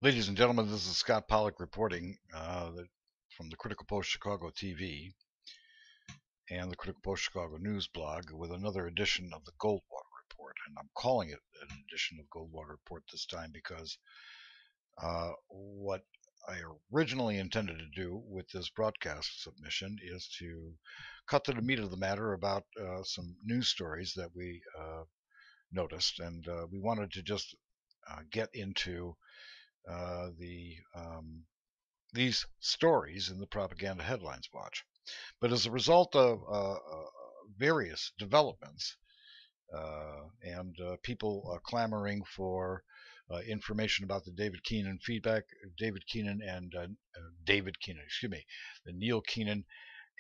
Ladies and gentlemen, this is Scott Pollock reporting from the Critical Post Chicago TV and the Critical Post Chicago News blog with another edition of the Goldwater Report. And I'm calling it an edition of Goldwater Report this time because what I originally intended to do with this broadcast submission is to cut to the meat of the matter about some news stories that we noticed, and we wanted to just get into these stories in the propaganda headlines watch. But as a result of various developments and people clamoring for information about the David Keenan, the Neil Keenan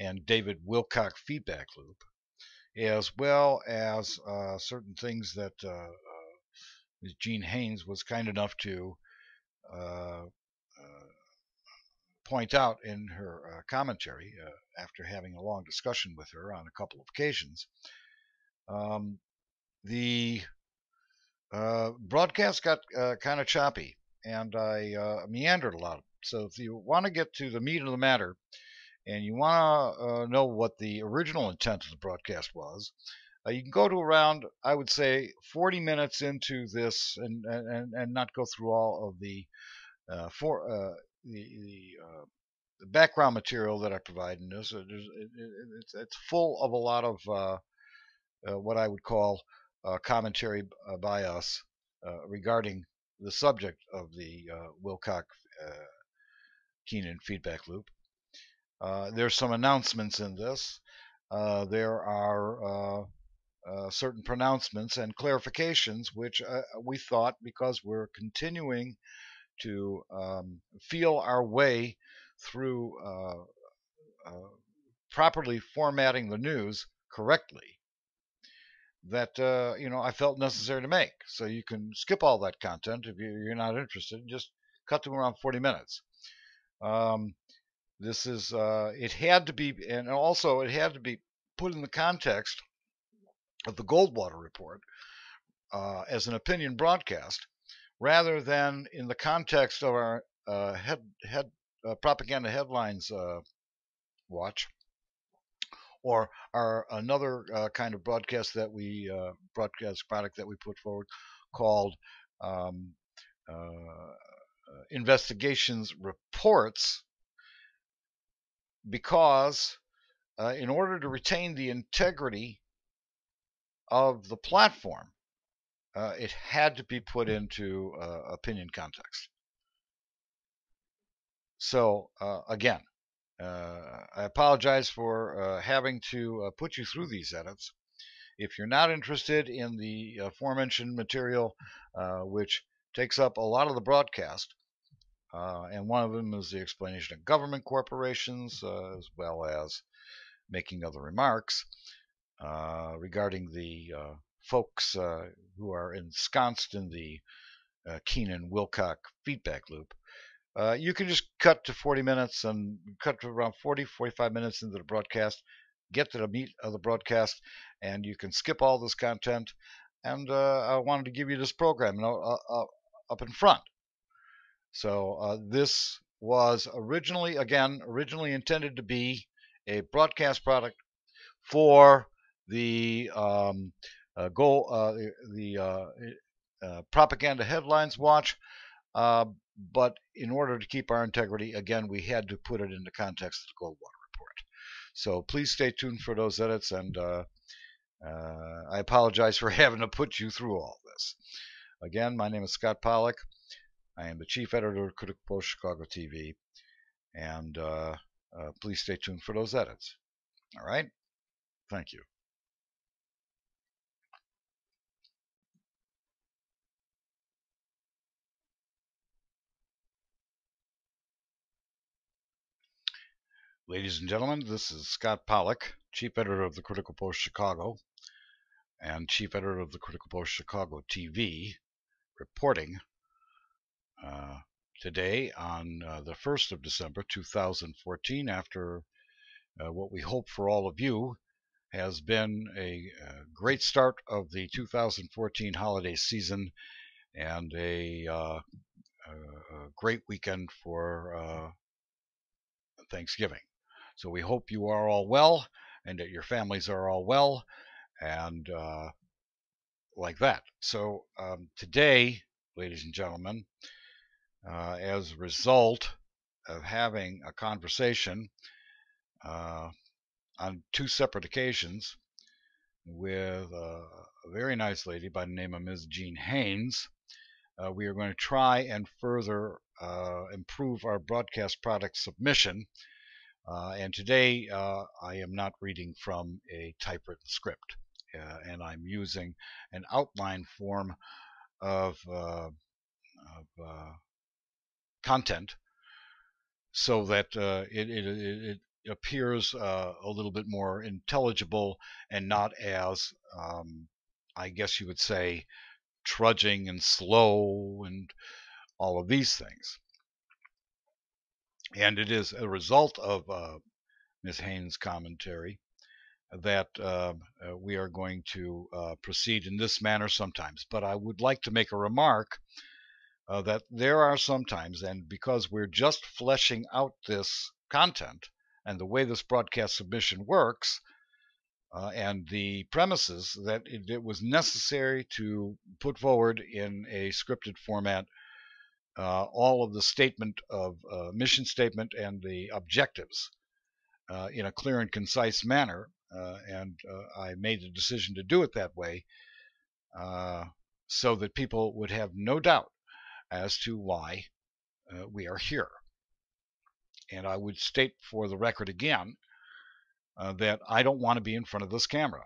and David Wilcock feedback loop, as well as certain things that Ms. Jean Haynes was kind enough to point out in her commentary after having a long discussion with her on a couple of occasions. The broadcast got kind of choppy, and I meandered a lot. So if you want to get to the meat of the matter and you want to know what the original intent of the broadcast was, you can go to around, I would say, 40 minutes into this and not go through all of the the background material that I provide in this. It's full of a lot of what I would call commentary by us regarding the subject of the Wilcock Keenan feedback loop. There's some announcements in this. There are certain pronouncements and clarifications which we thought, because we're continuing to feel our way through properly formatting the news correctly, that I felt necessary to make. So you can skip all that content if you're not interested, and just cut to around 40 minutes. This is it had to be, and also it had to be put in the context of the Goldwater report as an opinion broadcast, rather than in the context of our propaganda headlines watch, or our another kind of broadcast that we broadcast product that we put forward called investigations reports, because in order to retain the integrity of the platform, it had to be put into opinion context. So again, I apologize for having to put you through these edits. If you're not interested in the aforementioned material, which takes up a lot of the broadcast, and one of them is the explanation of government corporations, as well as making other remarks regarding the folks who are ensconced in the Keenan-Wilcock feedback loop, you can just cut to 40 minutes and cut to around 45 minutes into the broadcast, get to the meat of the broadcast, and you can skip all this content. And I wanted to give you this program up in front. So this was originally intended to be a broadcast product for the propaganda headlines watch, but in order to keep our integrity, again, we had to put it in the context of the Goldwater report. So please stay tuned for those edits, and I apologize for having to put you through all this. Again, my name is Scott Pollock. I am the chief editor of Critical Post Chicago TV, and please stay tuned for those edits. All right? Thank you. Ladies and gentlemen, this is Scott Pollock, chief editor of the Critical Post Chicago and chief editor of the Critical Post Chicago TV, reporting today on the 1st of December 2014, after what we hope for all of you has been a great start of the 2014 holiday season, and a a great weekend for Thanksgiving. So we hope you are all well and that your families are all well and like that. So today, ladies and gentlemen, as a result of having a conversation on 2 separate occasions with a very nice lady by the name of Ms. Jean Haynes, we are going to try and further improve our broadcast product submission. And today I am not reading from a typewritten script, and I'm using an outline form of content so that it appears a little bit more intelligible and not as, I guess you would say, trudging and slow and all of these things. And it is a result of Ms. Haynes' commentary that we are going to proceed in this manner sometimes. But I would like to make a remark that there are sometimes, and because we're just fleshing out this content and the way this broadcast submission works, and the premises that it was necessary to put forward in a scripted format all of the statement of mission statement and the objectives in a clear and concise manner, and I made the decision to do it that way so that people would have no doubt as to why we are here. And I would state for the record again that I don't want to be in front of this camera.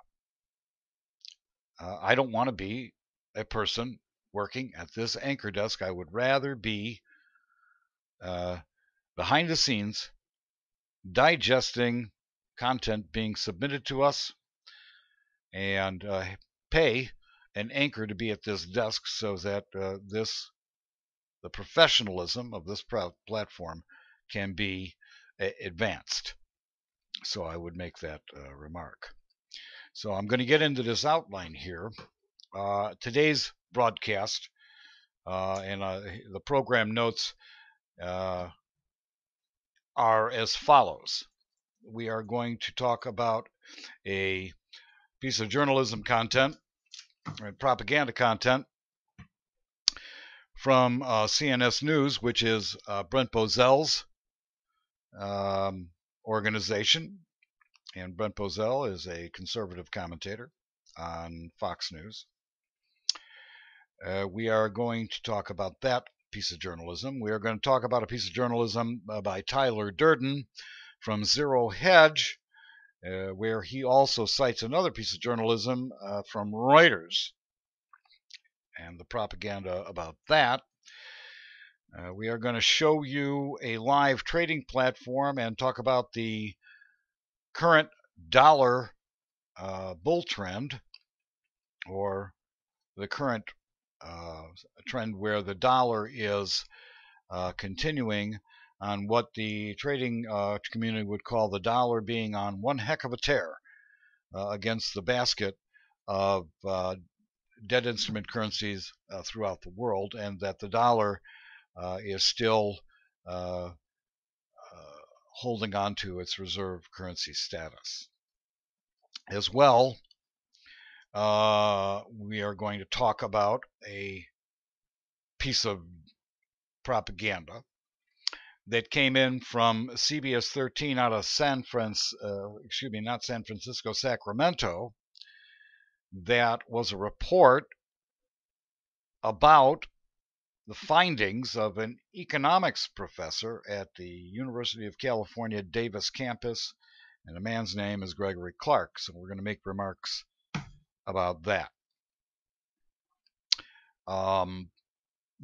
I don't want to be a person working at this anchor desk. I would rather be behind the scenes digesting content being submitted to us and pay an anchor to be at this desk so that the professionalism of this platform can be advanced. So I would make that remark. So I'm going to get into this outline here. Today's broadcast and the program notes are as follows. We are going to talk about a piece of journalism content and propaganda content from CNS News, which is Brent Bozell's organization. And Brent Bozell is a conservative commentator on Fox News. We are going to talk about that piece of journalism. We are going to talk about a piece of journalism by Tyler Durden from Zero Hedge, where he also cites another piece of journalism from Reuters and the propaganda about that. We are going to show you a live trading platform and talk about the current dollar bull trend, or the current trend where the dollar is continuing on what the trading community would call the dollar being on one heck of a tear against the basket of debt instrument currencies throughout the world, and that the dollar is still holding on to its reserve currency status. As well, we are going to talk about a piece of propaganda that came in from CBS 13 out of Sacramento. That was a report about the findings of an economics professor at the University of California, Davis campus, and the man's name is Gregory Clark. So we're going to make remarks about that.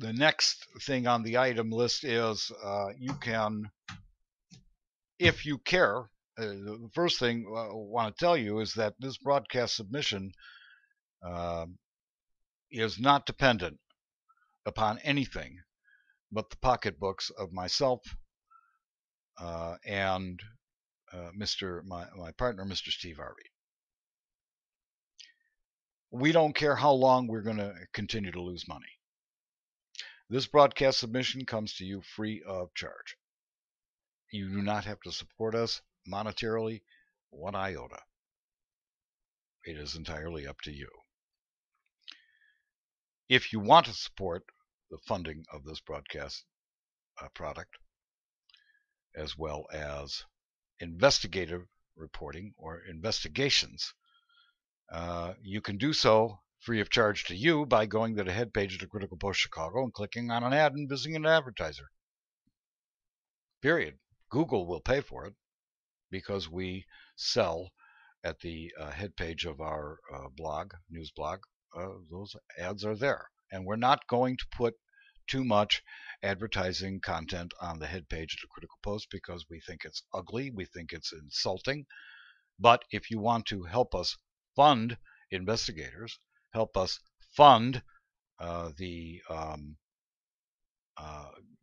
The next thing on the item list is you can, if you care, the first thing I want to tell you is that this broadcast submission is not dependent upon anything but the pocketbooks of myself and my partner, Mr. Steve Harvey. We don't care how long we're going to continue to lose money. This broadcast submission comes to you free of charge. You do not have to support us monetarily, one iota. It is entirely up to you. If you want to support the funding of this broadcast product, as well as investigative reporting or investigations, you can do so free of charge to you by going to the head page of the Critical Post Chicago and clicking on an ad and visiting an advertiser. Period. Google will pay for it because we sell at the head page of our blog, news blog. Those ads are there. And we're not going to put too much advertising content on the head page of the Critical Post because we think it's ugly, we think it's insulting. But if you want to help us fund investigators, help us fund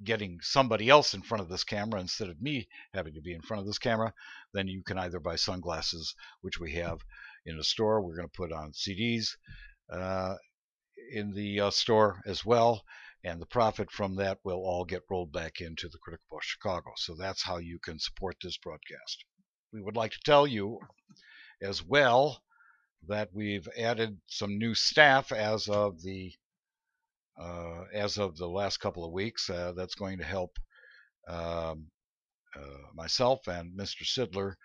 getting somebody else in front of this camera instead of me having to be in front of this camera, then you can either buy sunglasses, which we have in the store. We're going to put on CDs in the store as well, and the profit from that will all get rolled back into the Critical Post Chicago. So that's how you can support this broadcast. We would like to tell you as well that we've added some new staff as of the last couple of weeks. That's going to help myself and Mr. Sidler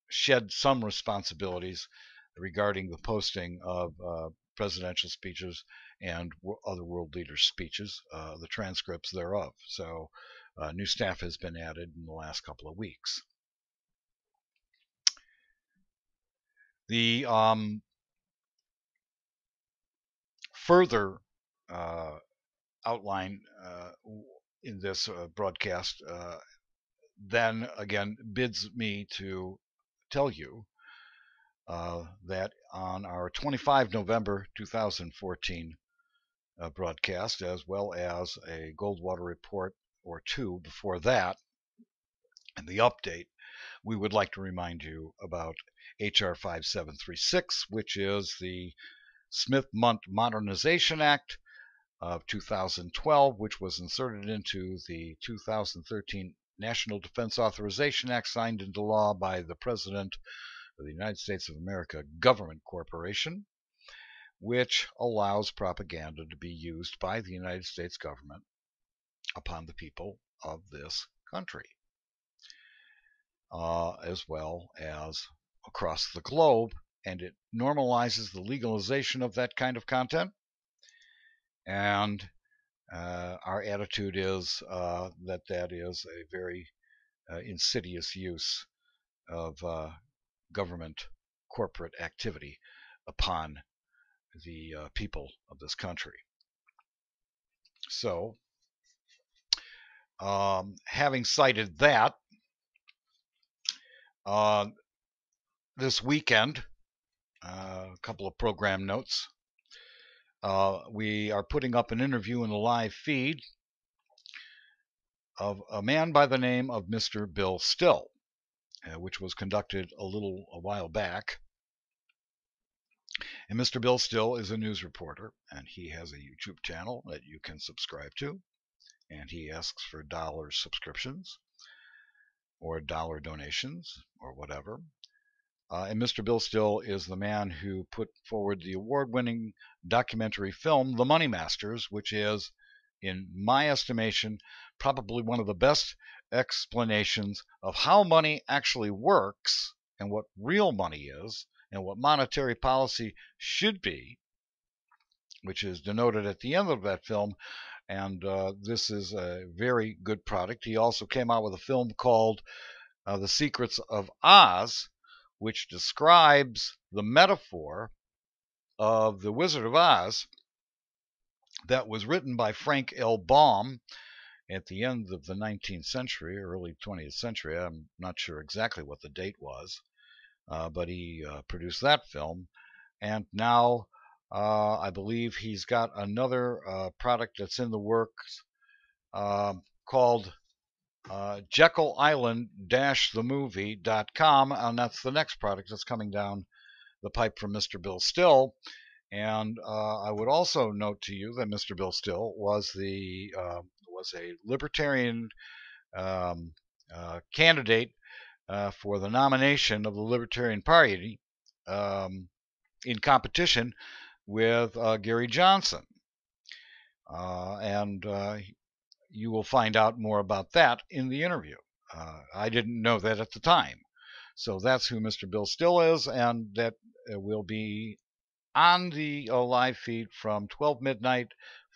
shed some responsibilities regarding the posting of presidential speeches and other world leaders' speeches, the transcripts thereof. So new staff has been added in the last couple of weeks. The further outline in this broadcast then again bids me to tell you that on our 25 November 2014 broadcast, as well as a Goldwater report or two before that, and the update, we would like to remind you about HR 5736, which is the Smith-Mundt Modernization Act of 2012, which was inserted into the 2013 National Defense Authorization Act, signed into law by the President of the United States of America Government Corporation, which allows propaganda to be used by the United States government upon the people of this country, as well as across the globe, and it normalizes the legalization of that kind of content. And our attitude is that is a very insidious use of government corporate activity upon the people of this country. So, having cited that, this weekend, a couple of program notes. We are putting up an interview in the live feed of a man by the name of Mr. Bill Still, which was conducted a while back. And Mr. Bill Still is a news reporter, and he has a YouTube channel that you can subscribe to, and he asks for dollar subscriptions or dollar donations or whatever. And Mr. Bill Still is the man who put forward the award-winning documentary film, The Money Masters, which is, in my estimation, probably one of the best explanations of how money actually works and what real money is and what monetary policy should be, which is denoted at the end of that film. And this is a very good product. He also came out with a film called The Secrets of Oz, which describes the metaphor of the Wizard of Oz that was written by Frank L. Baum at the end of the 19th century, early 20th century. I'm not sure exactly what the date was, but he produced that film. And now I believe he's got another product that's in the works called Jekyll Island-themovie.com, and that's the next product that's coming down the pipe from Mr. Bill Still. And I would also note to you that Mr. Bill Still was a libertarian candidate for the nomination of the Libertarian Party in competition with Gary Johnson. And you will find out more about that in the interview. I didn't know that at the time. So that's who Mr. Bill Still is, and that will be on the live feed from 12 midnight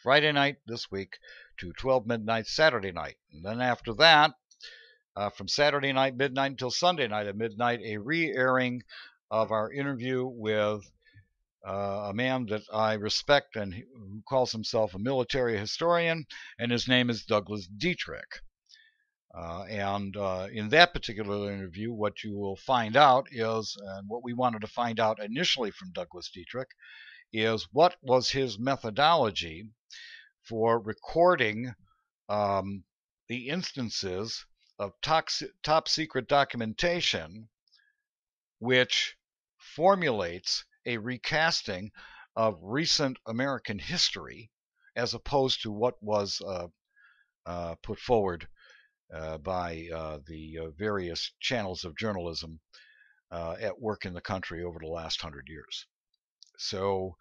Friday night this week to 12 midnight Saturday night. And then after that, from Saturday night midnight until Sunday night at midnight, a re-airing of our interview with a man that I respect and who calls himself a military historian, and his name is Douglas Dietrich. And in that particular interview, what you will find out is, and what we wanted to find out initially from Douglas Dietrich, is what was his methodology for recording the instances of top secret documentation which formulates a recasting of recent American history as opposed to what was put forward by the various channels of journalism at work in the country over the last 100 years. So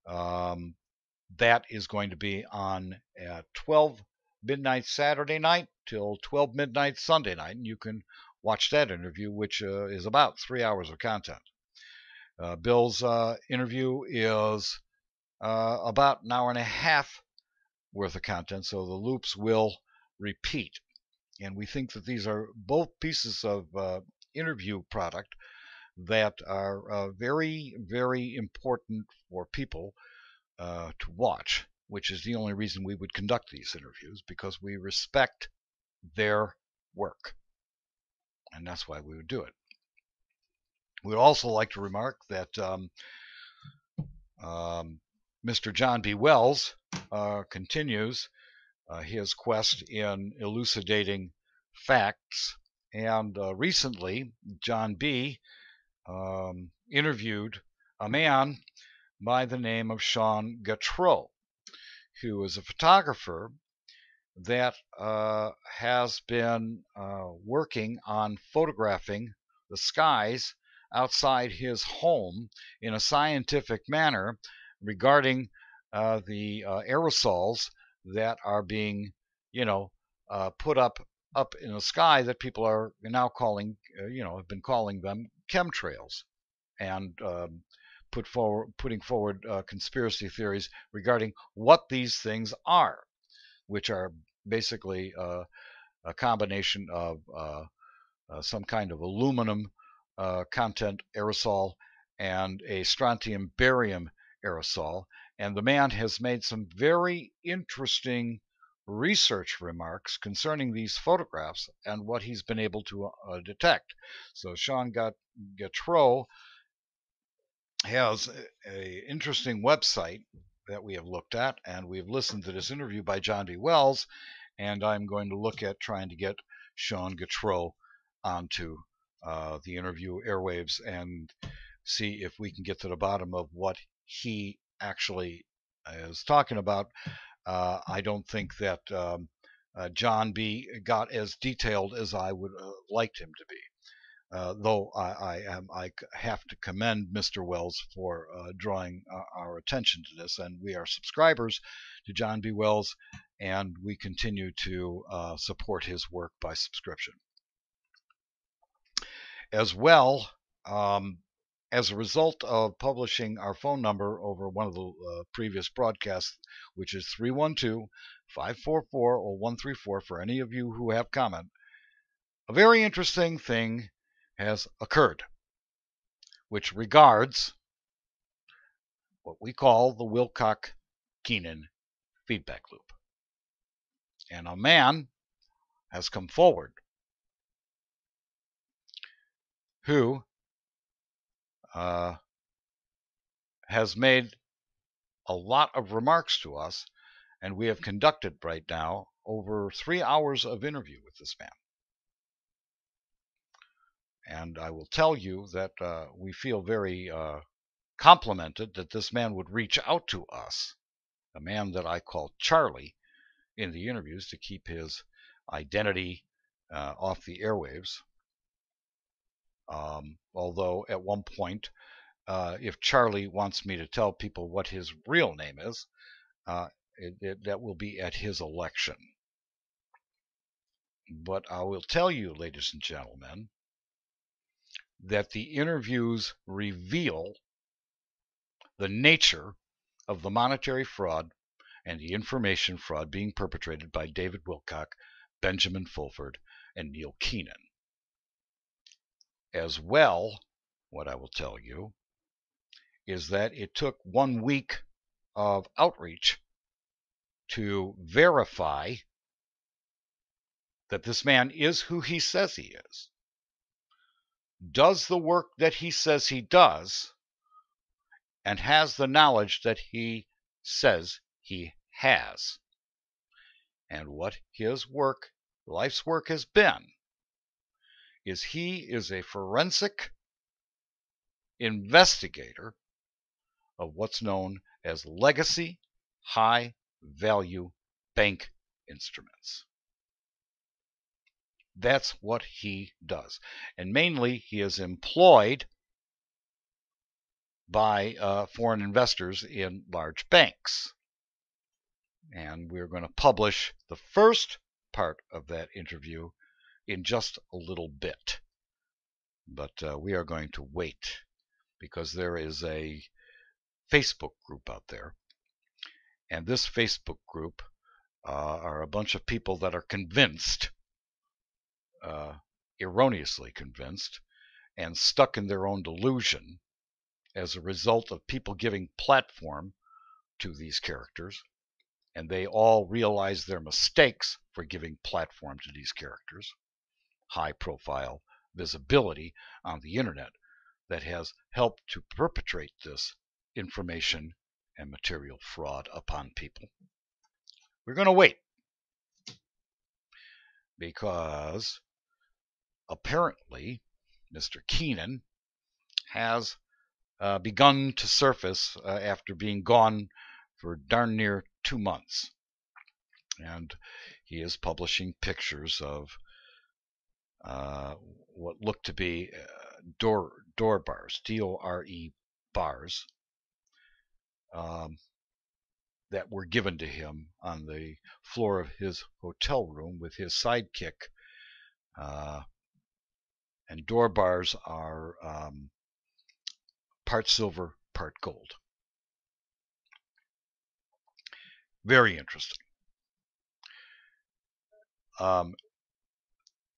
that is going to be on at 12 midnight Saturday night till 12 midnight Sunday night, and you can watch that interview, which is about 3 hours of content. Bill's interview is about an hour and a half worth of content, so the loops will repeat. And we think that these are both pieces of interview product that are very, very important for people to watch, which is the only reason we would conduct these interviews, because we respect their work. And that's why we would do it. We'd also like to remark that Mr. John B. Wells continues his quest in elucidating facts. And recently, John B. interviewed a man by the name of Sean Gautreaux, who is a photographer that has been working on photographing the skies outside his home in a scientific manner regarding the aerosols that are being, put up in the sky that people are now calling, have been calling them chemtrails, and putting forward conspiracy theories regarding what these things are, which are basically a combination of some kind of aluminum content aerosol and a strontium barium aerosol. And the man has made some very interesting research remarks concerning these photographs and what he's been able to detect. So Sean Gautreaux has an interesting website that we have looked at, and we've listened to this interview by John B. Wells, and I'm going to look at trying to get Sean Gautreaux onto the interview airwaves and see if we can get to the bottom of what he actually is talking about. I don't think that John B. got as detailed as I would have liked him to be. Though I have to commend Mr. Wells for drawing our attention to this, and we are subscribers to John B. Wells, and we continue to support his work by subscription. As well, as a result of publishing our phone number over one of the previous broadcasts, which is 312-544-0134 for any of you who have comment, a very interesting thing has occurred, which regards what we call the Wilcock-Keenan feedback loop. And a man has come forward who has made a lot of remarks to us, and we have conducted right now over 3 hours of interview with this man. And I will tell you that we feel very complimented that this man would reach out to us, a man that I call Charlie in the interviews to keep his identity off the airwaves. Although at one point, if Charlie wants me to tell people what his real name is, that will be at his election. But I will tell you, ladies and gentlemen, that the interviews reveal the nature of the monetary fraud and the information fraud being perpetrated by David Wilcock, Benjamin Fulford, and Neil Keenan. As well, what I will tell you is that it took 1 week of outreach to verify that this man is who he says he is, does the work that he says he does, and has the knowledge that he says he has. And what his work, life's work, has been is he is a forensic investigator of what's known as legacy high-value bank instruments. That's what he does. And mainly he is employed by foreign investors in large banks. And we're going to publish the first part of that interview in just a little bit. But we are going to wait because there is a Facebook group out there. And this Facebook group are a bunch of people that are convinced, erroneously convinced, and stuck in their own delusion as a result of people giving platform to these characters. And they all realize their mistakes for giving platform to these characters. High profile visibility on the internet that has helped to perpetrate this information and material fraud upon people. We're going to wait because apparently Mr. Keenan has begun to surface after being gone for darn near 2 months. And he is publishing pictures of what look to be door bars, D-O-R-E bars, that were given to him on the floor of his hotel room with his sidekick. And door bars are part silver, part gold. Very interesting.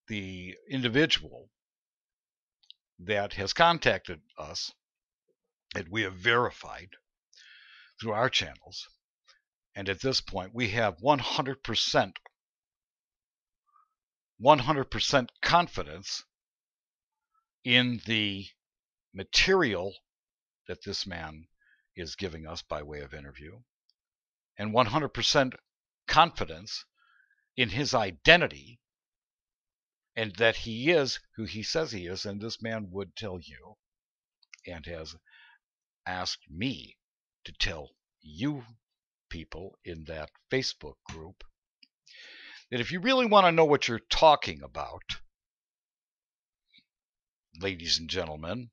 The individual that has contacted us, that we have verified through our channels, and at this point we have 100% confidence in the material that this man is giving us by way of interview, and 100% confidence in his identity, and that he is who he says he is. And this man would tell you, and has asked me to tell you people in that Facebook group, that if you really want to know what you're talking about, ladies and gentlemen,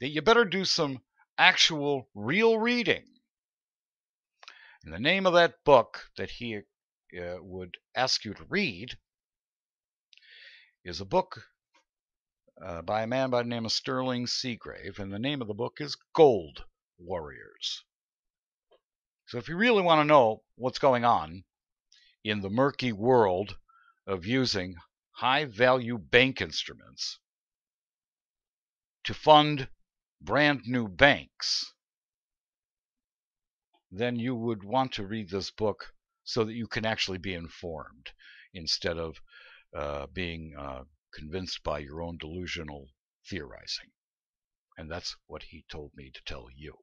that you better do some actual real reading. And the name of that book that he would ask you to read is a book by a man by the name of Sterling Seagrave, and the name of the book is Gold Warriors. So if you really want to know what's going on in the murky world of using high-value bank instruments to fund brand new banks, then you would want to read this book so that you can actually be informed instead of being convinced by your own delusional theorizing. And that's what he told me to tell you,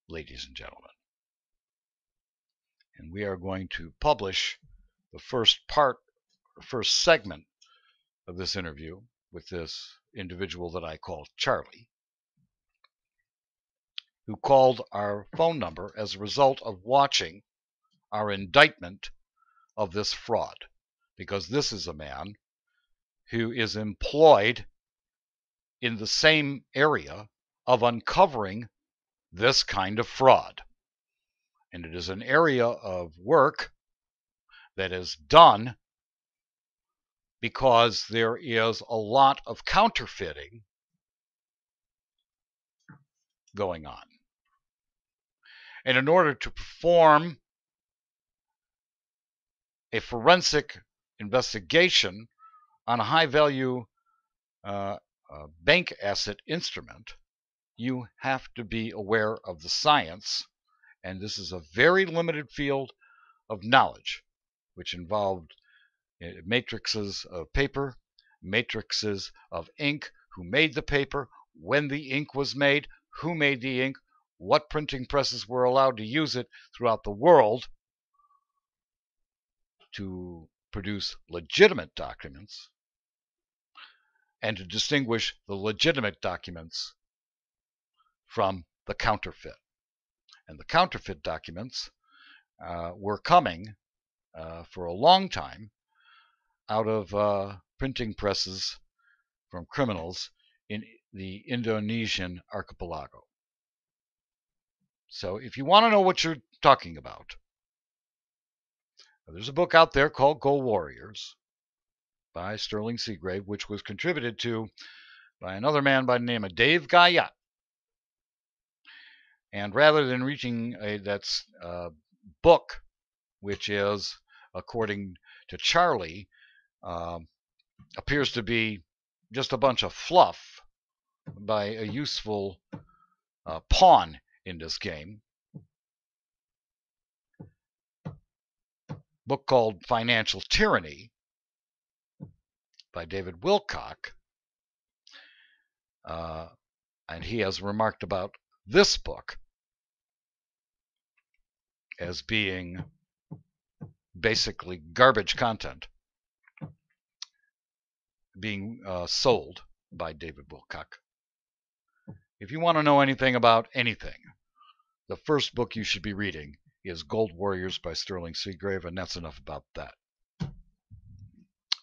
ladies and gentlemen. And we are going to publish the first segment of this interview, with this individual that I call Charlie, who called our phone number as a result of watching our indictment of this fraud, because this is a man who is employed in the same area of uncovering this kind of fraud. And it is an area of work that is done because there is a lot of counterfeiting going on. And in order to perform a forensic investigation on a high-value bank asset instrument, you have to be aware of the science, and this is a very limited field of knowledge, which involved matrices of paper, matrices of ink, who made the paper, when the ink was made, who made the ink, what printing presses were allowed to use it throughout the world to produce legitimate documents, and to distinguish the legitimate documents from the counterfeit. And the counterfeit documents were coming for a long time out of printing presses from criminals in the Indonesian archipelago. So if you want to know what you're talking about, there's a book out there called Gold Warriors by Sterling Seagrave, which was contributed to by another man by the name of Dave Guyot. And rather than reaching that book, which is, according to Charlie, appears to be just a bunch of fluff by a useful pawn in this game, book called Financial Tyranny by David Wilcock, and he has remarked about this book as being basically garbage content being sold by David Wilcock. If you want to know anything about anything, the first book you should be reading is Gold Warriors by Sterling Seagrave, and that's enough about that.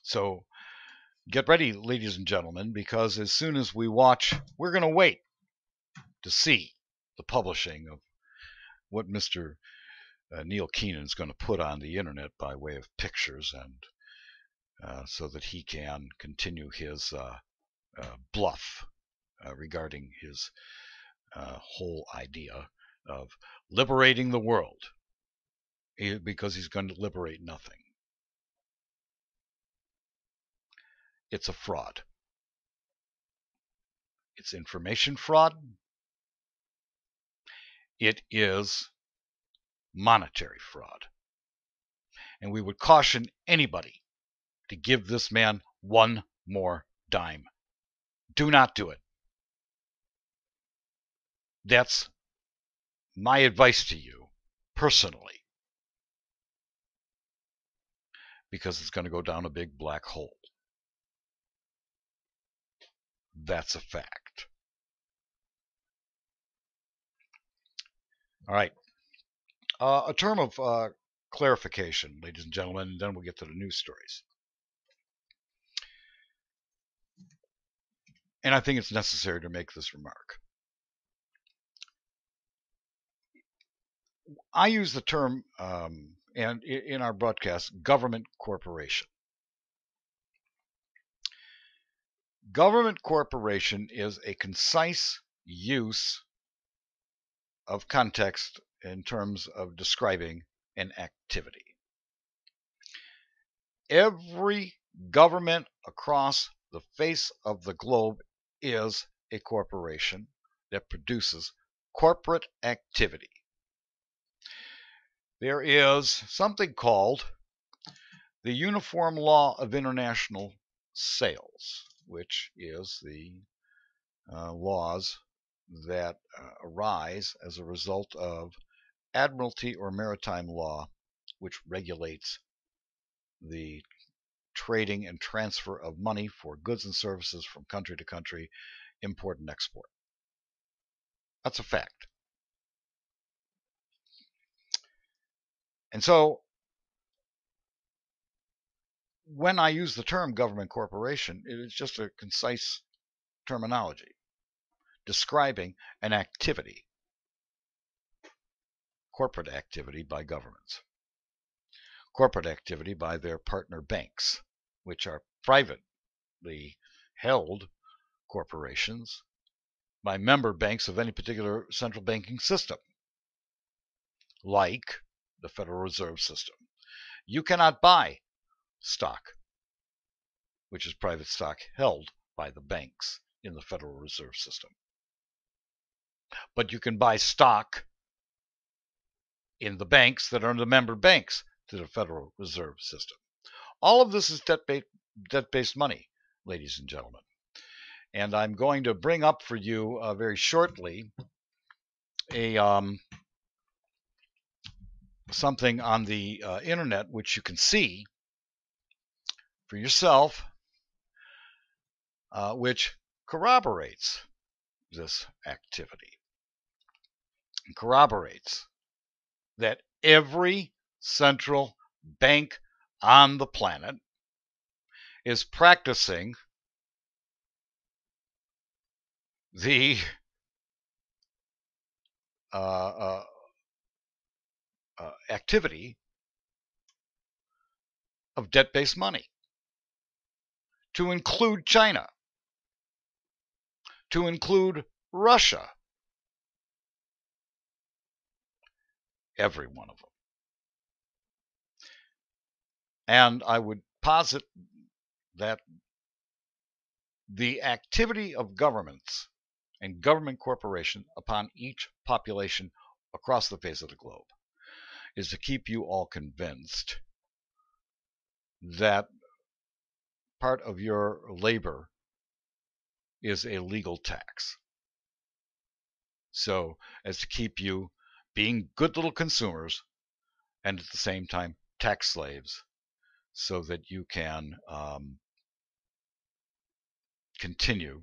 So get ready, ladies and gentlemen, because as soon as we watch, we're going to wait to see the publishing of what Mr. Neil Keenan is going to put on the internet by way of pictures, and so that he can continue his bluff regarding his whole idea of liberating the world, because he's going to liberate nothing. It's a fraud. It's information fraud. It is monetary fraud. And we would caution anybody to give this man one more dime. Do not do it. That's my advice to you personally, because it's going to go down a big black hole. That's a fact. All right. A term of clarification, ladies and gentlemen, and then we'll get to the news stories. And I think it's necessary to make this remark. I use the term, and in our broadcast, government corporation. Government corporation is a concise use of context in terms of describing an activity. Every government across the face of the globe is a corporation that produces corporate activity. There is something called the Uniform Law of International Sales, which is the laws that arise as a result of admiralty or maritime law, which regulates the trading and transfer of money for goods and services from country to country, import and export. That's a fact. And so when I use the term government corporation, it is just a concise terminology describing an activity, corporate activity by governments, corporate activity by their partner banks, which are privately held corporations by member banks of any particular central banking system, like the Federal Reserve System. You cannot buy stock, which is private stock held by the banks in the Federal Reserve System. But you can buy stock in the banks that are the member banks to the Federal Reserve System. All of this is debt-based money, ladies and gentlemen. And I'm going to bring up for you very shortly a something on the internet which you can see for yourself, which corroborates this activity. It corroborates that every central bank on the planet is practicing the activity of debt-based money, to include China, to include Russia, every one of them. And I would posit that the activity of governments and government corporation upon each population across the face of the globe is to keep you all convinced that part of your labor is a legal tax. So as to keep you being good little consumers and at the same time tax slaves, so that you can continue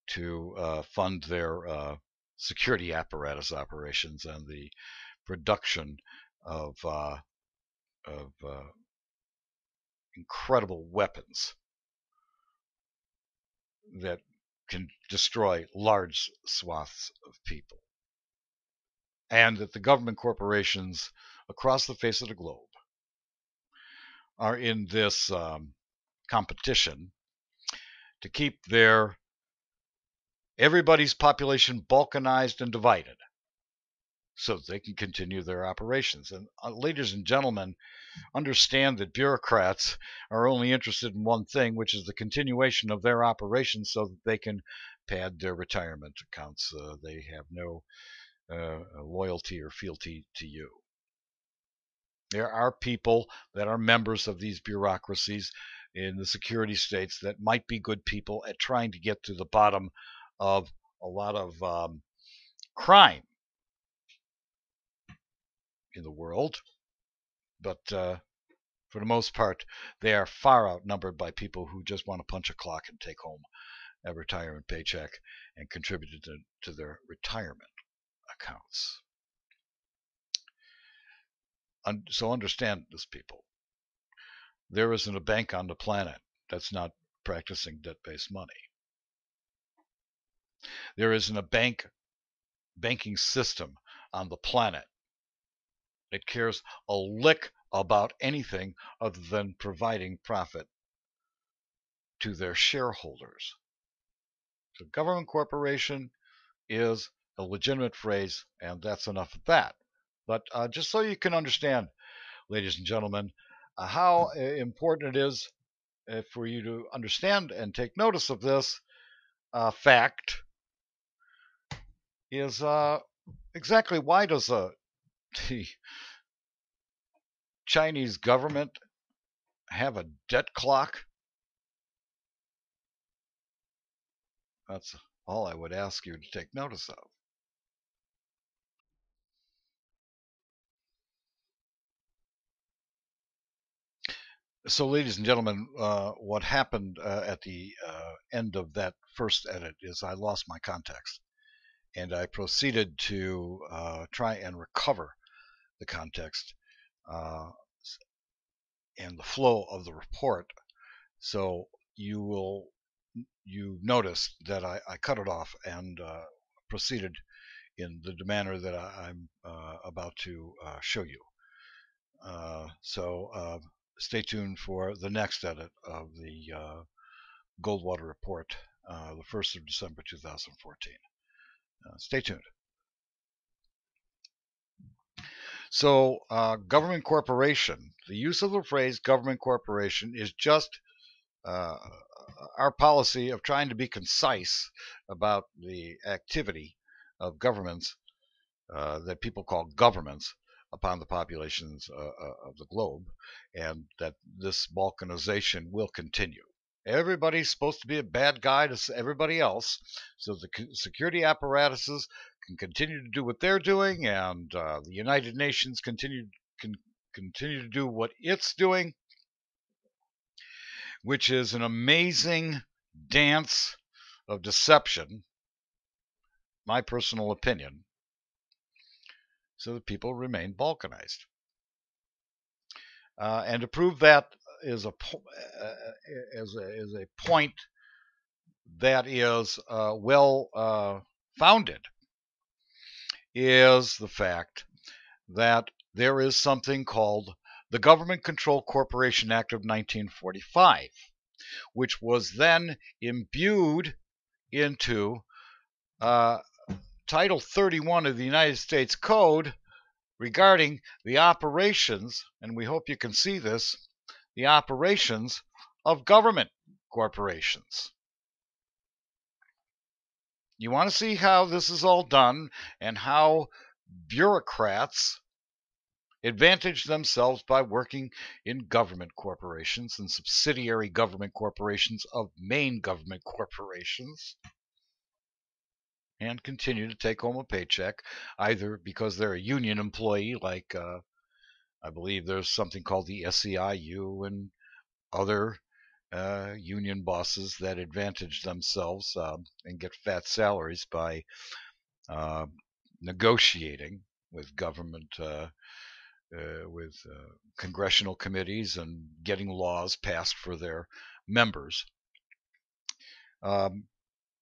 to fund their security apparatus operations and the production of incredible weapons that can destroy large swaths of people. And that the government corporations across the face of the globe are in this competition to keep everybody's population balkanized and divided so that they can continue their operations. And ladies and gentlemen, understand that bureaucrats are only interested in one thing, which is the continuation of their operations so that they can pad their retirement accounts. They have no loyalty or fealty to you. There are people that are members of these bureaucracies in the security states that might be good people at trying to get to the bottom of a lot of crime in the world, but for the most part, they are far outnumbered by people who just want to punch a clock and take home a retirement paycheck and contribute to their retirement accounts. So understand this, people. There isn't a bank on the planet that's not practicing debt-based money. There isn't a banking system on the planet that cares a lick about anything other than providing profit to their shareholders. So government corporation is a legitimate phrase, and that's enough of that. But just so you can understand, ladies and gentlemen, how important it is for you to understand and take notice of this fact is exactly why does the Chinese government have a debt clock? That's all I would ask you to take notice of. So, ladies and gentlemen, what happened at the end of that first edit is I lost my context, and I proceeded to try and recover the context uh, and the flow of the report. So you noticed that I cut it off and proceeded in the manner that I'm about to show you. So stay tuned for the next edit of the Goldwater report, the 1st of December 2014. Stay tuned. So government corporation, the use of the phrase government corporation is just uh, our policy of trying to be concise about the activity of governments that people call governments upon the populations of the globe, and that this balkanization will continue. Everybody's supposed to be a bad guy to everybody else, so the security apparatuses can continue to do what they're doing, and the United Nations can continue to do what it's doing, which is an amazing dance of deception, my personal opinion, so that people remain balkanized. And to prove that is a point that is well founded is the fact that there is something called the Government Control Corporation Act of 1945, which was then imbued into Title 31 of the United States Code regarding the operations, and we hope you can see this, the operations of government corporations. You want to see how this is all done and how bureaucrats advantage themselves by working in government corporations and subsidiary government corporations of main government corporations, and continue to take home a paycheck, either because they're a union employee, like I believe there's something called the SEIU and other union bosses that advantage themselves and get fat salaries by negotiating with government, with congressional committees and getting laws passed for their members.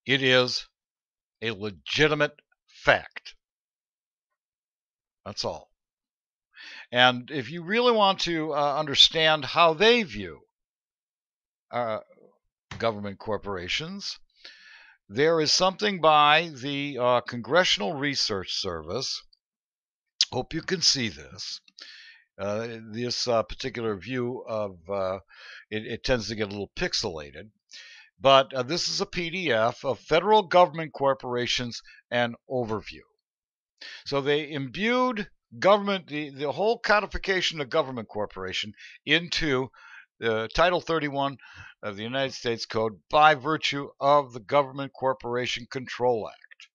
It is a legitimate fact. That's all. And if you really want to understand how they view government corporations, there is something by the Congressional Research Service. Hope you can see this. This particular view of it tends to get a little pixelated, but this is a PDF of federal government corporations and overview. So they imbued government, the whole codification of government corporation into Title 31 of the United States Code by virtue of the Government Corporation Control Act.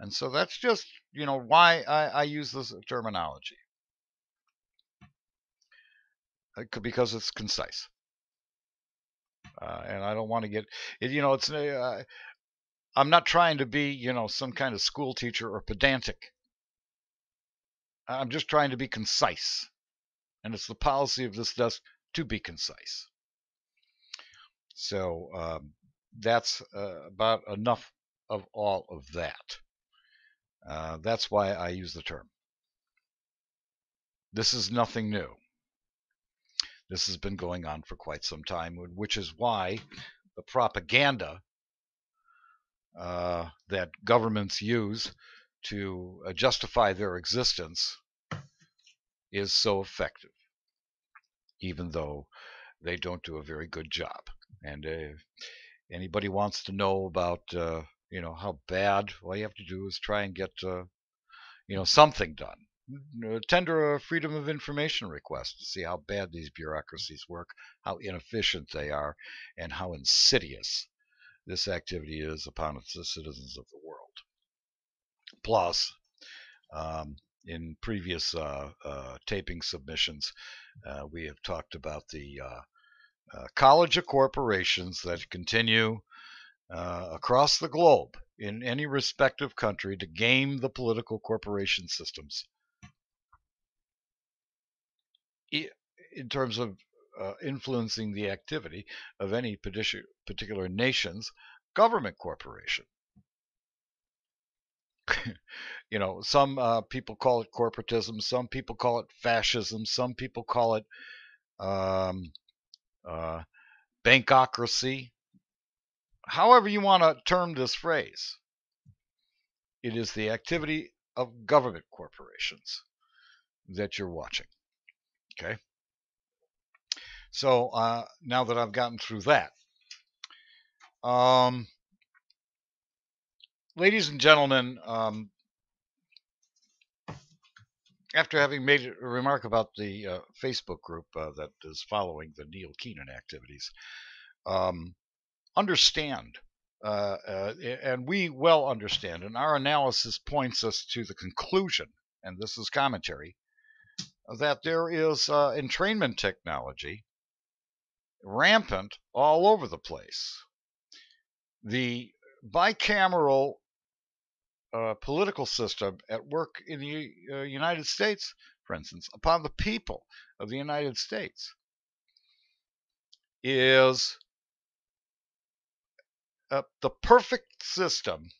And so that's just, why I use this terminology. Because it's concise. And I don't want to get, it's, I'm not trying to be, some kind of school teacher or pedantic. I'm just trying to be concise. And it's the policy of this desk to be concise. So that's about enough of all of that. That's why I use the term. This is nothing new. This has been going on for quite some time, which is why the propaganda that governments use to justify their existence is so effective, even though they don't do a very good job. And if anybody wants to know about how bad, all you have to do is try and get something done. Tender a Freedom of Information request to see how bad these bureaucracies work, how inefficient they are, and how insidious this activity is upon the citizens of the world. Plus, in previous taping submissions, we have talked about the college of corporations that continue across the globe in any respective country to game the political corporation systems in terms of influencing the activity of any particular nation's government corporation. You know, some people call it corporatism, some people call it fascism, some people call it bankocracy. However you want to term this phrase, it is the activity of government corporations that you're watching. Okay? So now that I've gotten through that, ladies and gentlemen, after having made a remark about the Facebook group that is following the Neil Keenan activities, understand, and we well understand, and our analysis points us to the conclusion, and this is commentary, that there is entrainment technology rampant all over the place. The bicameral political system at work in the United States, for instance, upon the people of the United States, is the perfect system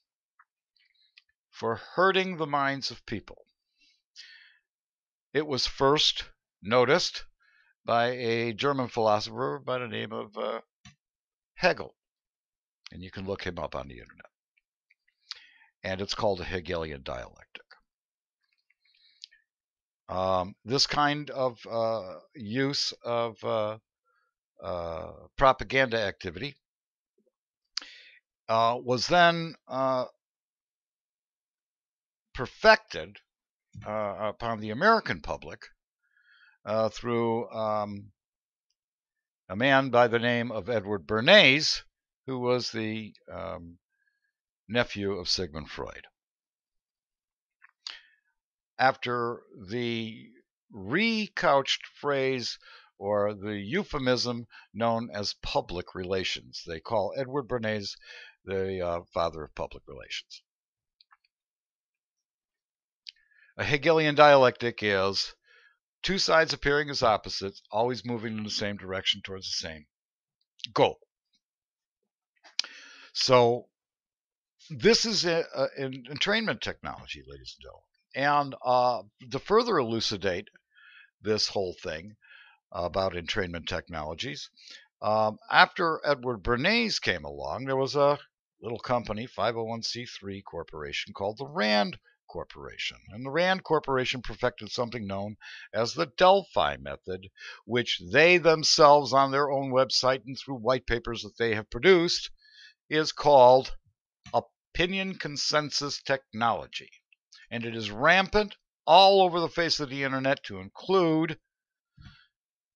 for hurting the minds of people. It was first noticed by a German philosopher by the name of Hegel, and you can look him up on the internet. And it's called a Hegelian dialectic. This kind of use of propaganda activity was then perfected upon the American public through a man by the name of Edward Bernays, who was the nephew of Sigmund Freud. After the recouched phrase or the euphemism known as public relations, they call Edward Bernays the father of public relations. A Hegelian dialectic is two sides appearing as opposites, always moving in the same direction towards the same goal. So this is an entrainment technology, ladies and gentlemen. And to further elucidate this whole thing about entrainment technologies, after Edward Bernays came along, there was a little company, 501c3 corporation called the Rand Corporation. And the Rand Corporation perfected something known as the Delphi method, which they themselves on their own website and through white papers that they have produced is called opinion consensus technology. And it is rampant all over the face of the internet, to include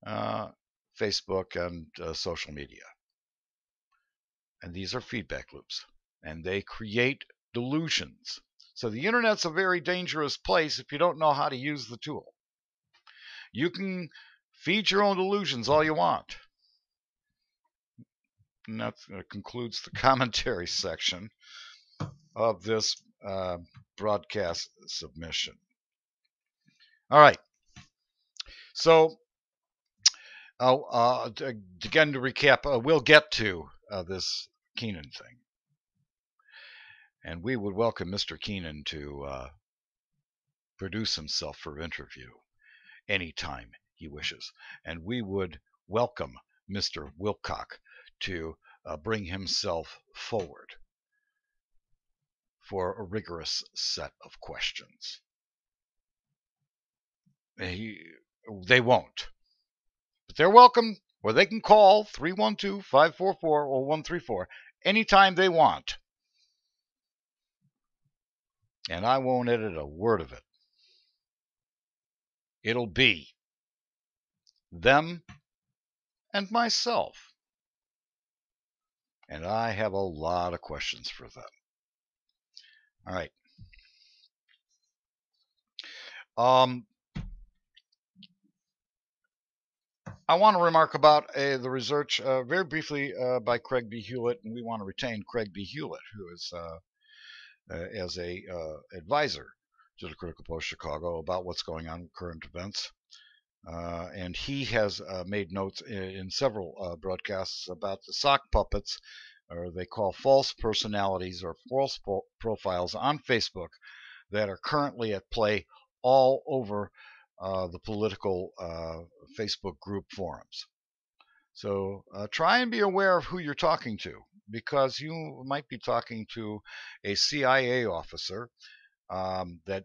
Facebook and social media. And these are feedback loops, and they create delusions. So the internet's a very dangerous place if you don't know how to use the tool. You can feed your own delusions all you want. And that concludes the commentary section of this broadcast submission. All right. So, again, to recap, we'll get to this Keenan thing. And we would welcome Mr. Keenan to produce himself for interview anytime he wishes. And we would welcome Mr. Wilcock to bring himself forward for a rigorous set of questions. They won't. But they're welcome, or they can call 312-544-0134 anytime they want. And I won't edit a word of it. It'll be them and myself. And I have a lot of questions for them. All right. I want to remark about the research very briefly by Craig B. Hewlett, and we want to retain Craig B. Hewlett, who is as a advisor to the Critical Post Chicago about what's going on with current events. And he has made notes in several broadcasts about the sock puppets, or they call false personalities or false profiles on Facebook that are currently at play all over the political Facebook group forums. So try and be aware of who you're talking to, because you might be talking to a CIA officer that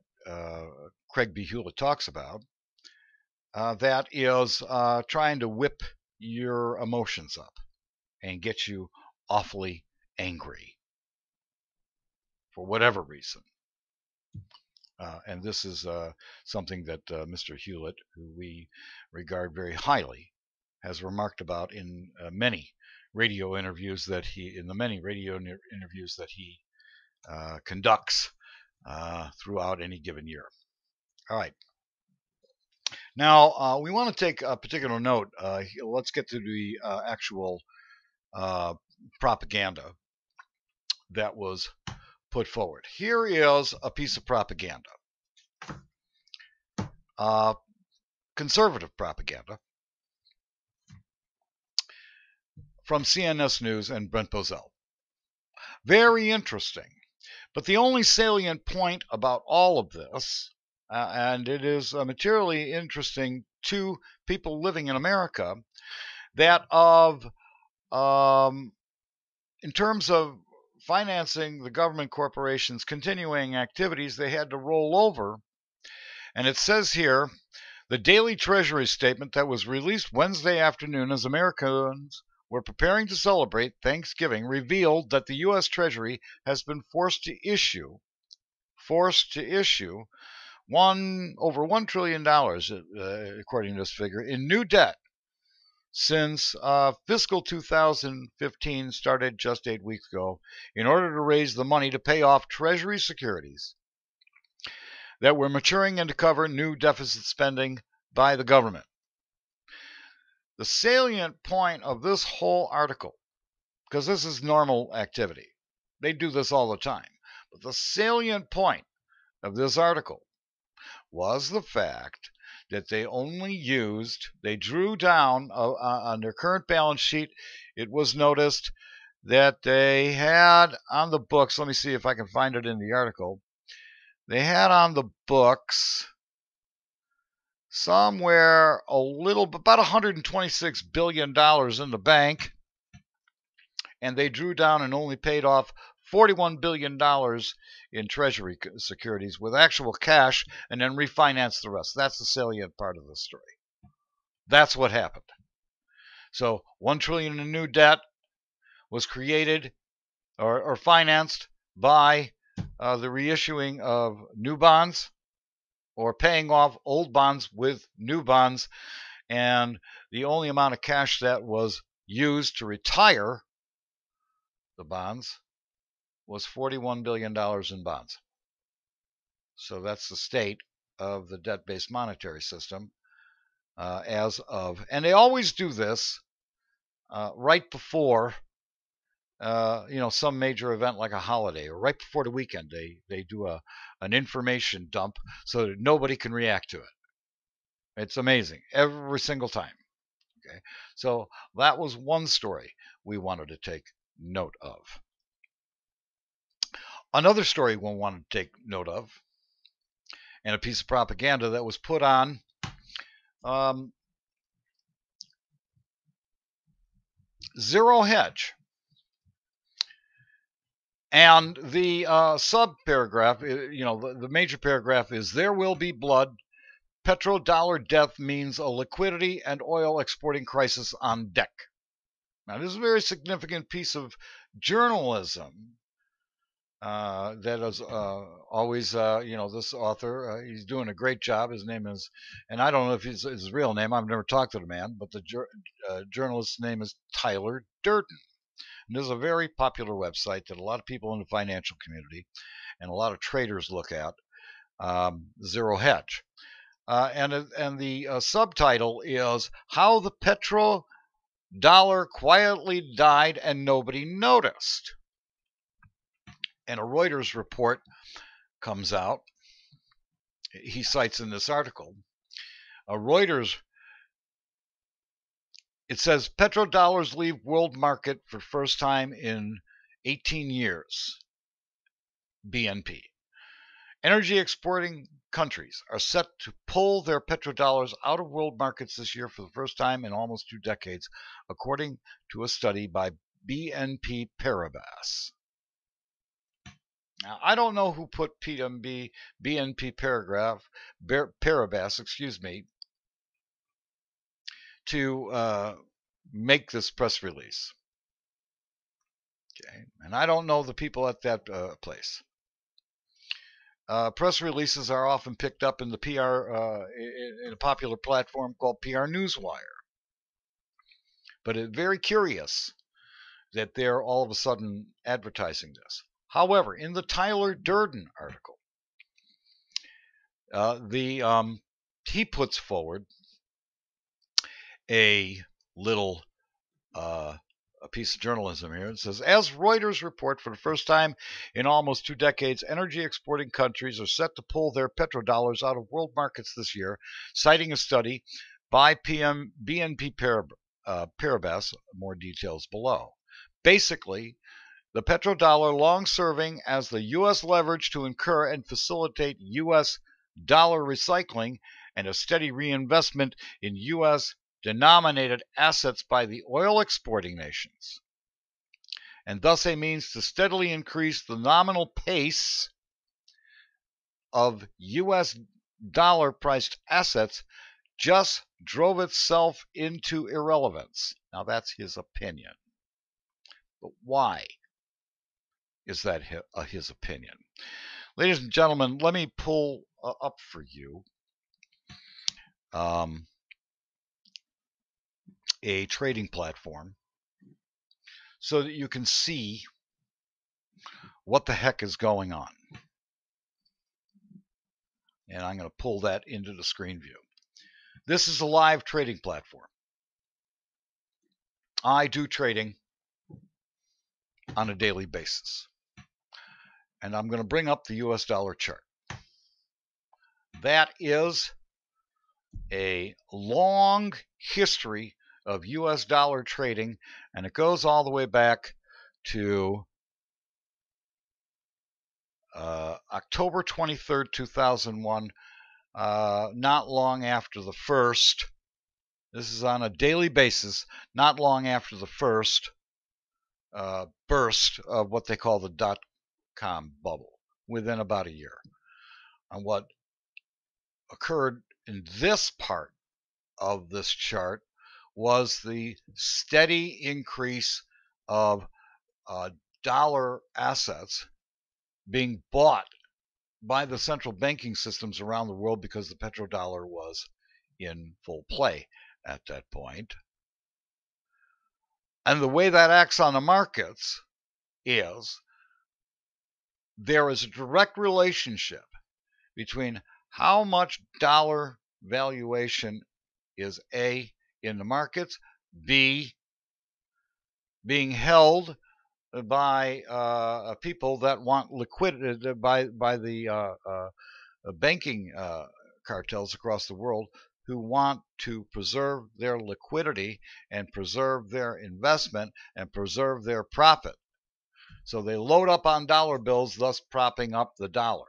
Craig B. Hewlett talks about that is trying to whip your emotions up and get you awfully angry for whatever reason. And this is something that Mr. Hewlett, who we regard very highly, has remarked about in many radio interviews that he conducts throughout any given year. All right. Now we want to take a particular note. Let's get to the actual propaganda that was put forward. Here is a piece of propaganda, conservative propaganda, from CNS News and Brent Bozell. Very interesting. But the only salient point about all of this, and it is materially interesting to people living in America, that in terms of financing the government corporations' continuing activities, they had to roll over. And it says here, the daily Treasury statement that was released Wednesday afternoon as Americans were preparing to celebrate Thanksgiving revealed that the U.S. Treasury has been forced to issue over $1 trillion, according to this figure, in new debt since fiscal 2015 started just 8 weeks ago, in order to raise the money to pay off Treasury securities that were maturing and to cover new deficit spending by the government. The salient point of this whole article, because this is normal activity, they do this all the time, but the salient point of this article was the fact that they drew down on their current balance sheet. It was noticed that they had on the books, let me see if I can find it in the article, they had on the books somewhere about $126 billion in the bank, and they drew down and only paid off $41 billion in Treasury securities with actual cash, and then refinanced the rest. That's the salient part of the story. That's what happened. So $1 trillion in new debt was created or financed by the reissuing of new bonds, or paying off old bonds with new bonds, and the only amount of cash that was used to retire the bonds was $41 billion in bonds. So that's the state of the debt-based monetary system as of, and they always do this right before some major event like a holiday, or right before the weekend. They do an information dump so that nobody can react to it. It's amazing every single time. Okay, so that was one story we wanted to take note of. Another story we wanted to take note of, and a piece of propaganda that was put on Zero Hedge. And the sub-paragraph, the major paragraph is, there will be blood. Petrodollar death means a liquidity and oil exporting crisis on deck. Now, this is a very significant piece of journalism that is always, this author, he's doing a great job. His name is, and I don't know if it's his real name, I've never talked to the man, but the journalist's name is Tyler Durden. And this is a very popular website that a lot of people in the financial community and a lot of traders look at, Zero Hedge. And the subtitle is How the Petrodollar Quietly Died and Nobody Noticed. And a Reuters report comes out. He cites in this article. Reuters, it says petrodollars leave world market for first time in 18 years. BNP. Energy exporting countries are set to pull their petrodollars out of world markets this year for the first time in almost 2 decades, according to a study by BNP Paribas. Now, I don't know who put BNP Paribas, to make this press release. Okay, and I don't know the people at that place. Press releases are often picked up in the PR in a popular platform called PR Newswire. But it's very curious that they're all of a sudden advertising this. However, in the Tyler Durden article, he puts forward a little a piece of journalism here. It says, as Reuters report, for the first time in almost 2 decades, energy exporting countries are set to pull their petrodollars out of world markets this year, citing a study by BNP Paribas. More details below. Basically, the petrodollar, long serving as the U.S. leverage to incur and facilitate U.S. dollar recycling and a steady reinvestment in U.S. denominated assets by the oil exporting nations, and thus a means to steadily increase the nominal pace of U.S. dollar priced assets, just drove itself into irrelevance. Now that's his opinion. But why is that his opinion? Ladies and gentlemen, let me pull up for you a trading platform so that you can see what the heck is going on. And I'm going to pull that into the screen view. This is a live trading platform. I do trading on a daily basis. And I'm going to bring up the US dollar chart. That is a long history of US dollar trading, and it goes all the way back to October 23rd, 2001, not long after the first, this is on a daily basis, not long after the first burst of what they call the dot-com bubble, within about a year. And what occurred in this part of this chart was the steady increase of dollar assets being bought by the central banking systems around the world because the petrodollar was in full play at that point. And the way that acts on the markets is there is a direct relationship between how much dollar valuation is A, in the markets, B, being held by people that want liquidity, by the banking cartels across the world, who want to preserve their liquidity and preserve their investment and preserve their profit. So they load up on dollar bills, thus propping up the dollar.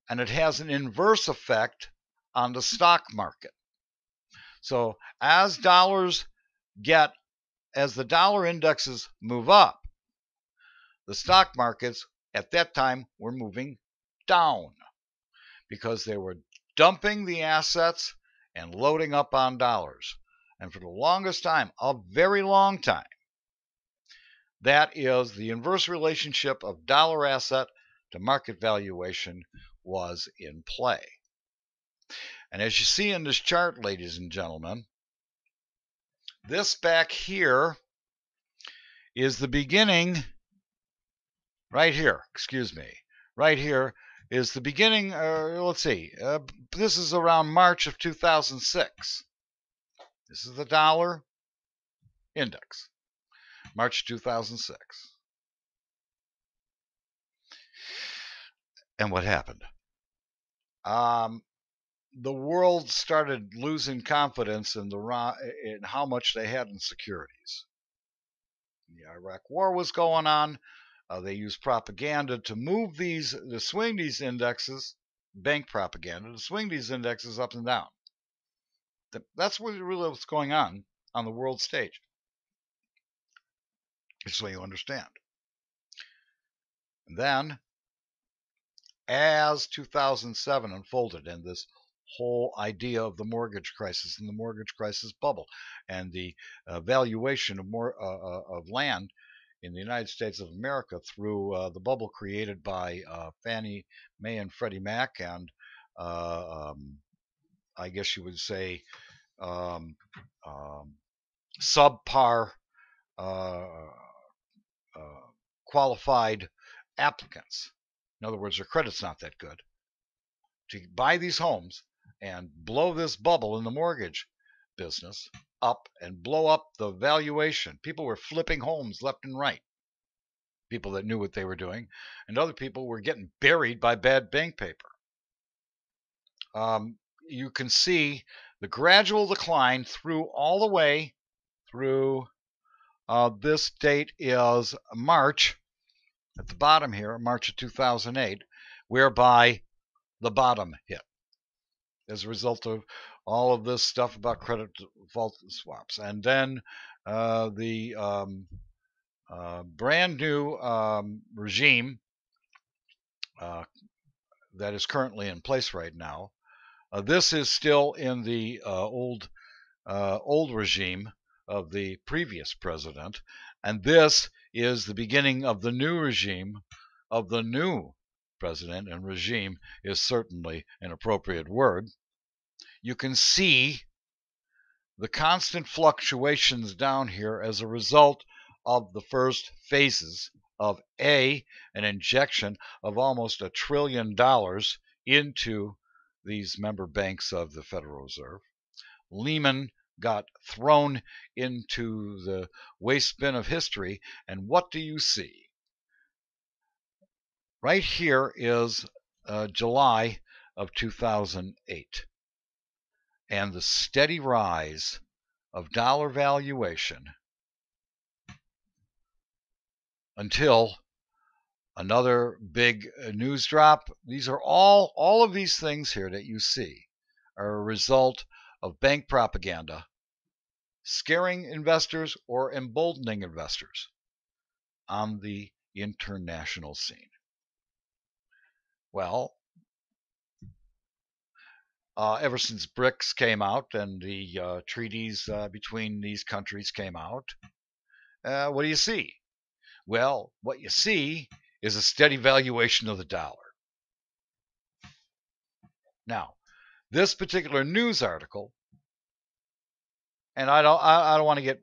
And it has an inverse effect on the stock market. So as the dollar indexes move up, the stock markets at that time were moving down because they were dumping the assets and loading up on dollars. And for the longest time, a very long time, that is the inverse relationship of dollar asset to market valuation was in play. And as you see in this chart, ladies and gentlemen, this back here is the beginning, right here is the beginning, let's see, this is around March of 2006. This is the dollar index, March 2006. And what happened? The world started losing confidence in how much they had in securities. The Iraq War was going on. They used propaganda to move to swing these indexes, bank propaganda, to swing these indexes up and down. That's what really what's going on the world stage. Just so you understand. And then, as 2007 unfolded and this whole idea of the mortgage crisis and the mortgage crisis bubble and the valuation of land in the United States of America through the bubble created by Fannie Mae and Freddie Mac and I guess you would say subpar qualified applicants. In other words, their credit's not that good to buy these homes and blow this bubble in the mortgage business up and blow up the valuation. People were flipping homes left and right. People that knew what they were doing, and other people were getting buried by bad bank paper. You can see the gradual decline through all the way through this date is March, at the bottom here, March of 2008, whereby the bottom hit as a result of all of this stuff about credit default swaps. And then the brand new regime that is currently in place right now. This is still in the old regime of the previous president, and this is the beginning of the new regime of the new president, and regime is certainly an appropriate word. You can see the constant fluctuations down here as a result of the first phases of an injection of almost $1 trillion into these member banks of the Federal Reserve. Lehman got thrown into the waste bin of history, and what do you see? Right here is July of 2008, and the steady rise of dollar valuation until another big news drop. These are all of these things here that you see are a result of bank propaganda, scaring investors or emboldening investors on the international scene. Well, ever since BRICS came out and the treaties between these countries came out, what do you see? Well, what you see is a steady valuation of the dollar. Now, this particular news article, and I don't want to get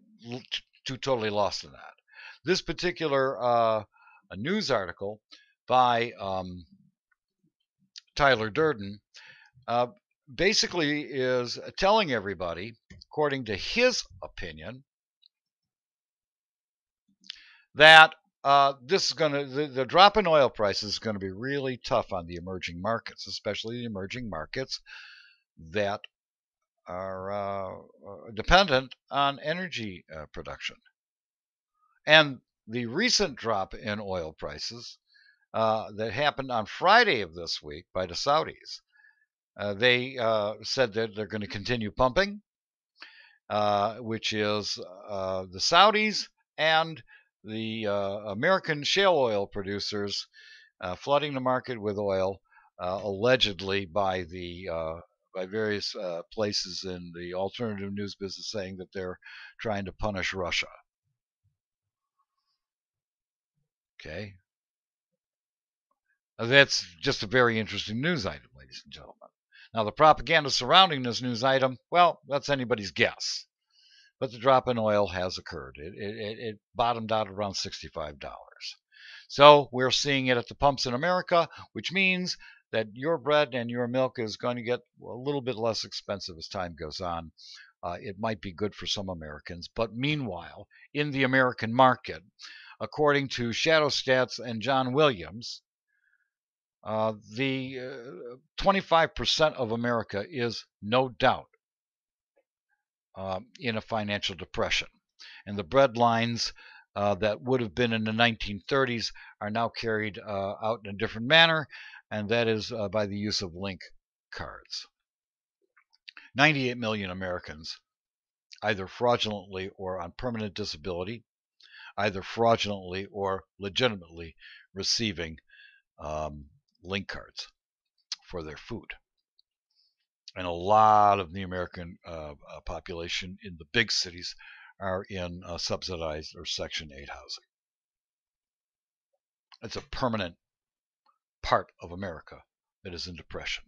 too totally lost in that. This particular a news article by Tyler Durden basically is telling everybody, according to his opinion, that this is going to the drop in oil prices is going to be really tough on the emerging markets, especially the emerging markets that are dependent on energy production. And the recent drop in oil prices that happened on Friday of this week by the Saudis, they said that they're going to continue pumping, which is the Saudis and the American shale oil producers flooding the market with oil, allegedly by various places in the alternative news business, saying that they're trying to punish Russia. Okay, that's just a very interesting news item, ladies and gentlemen. Now, the propaganda surrounding this news item, well, that's anybody's guess. But the drop in oil has occurred. It bottomed out around $65. So we're seeing it at the pumps in America, which means that your bread and your milk is going to get a little bit less expensive as time goes on. It might be good for some Americans, but meanwhile, in the American market, according to Shadow Stats and John Williams, the 25% of America is no doubt in a financial depression. And the bread lines that would have been in the 1930s are now carried out in a different manner, and that is by the use of link cards. 98 million Americans, either fraudulently or on permanent disability, either fraudulently or legitimately receiving link cards for their food. And a lot of the American population in the big cities are in subsidized or Section 8 housing. It's a permanent part of America that is in depression.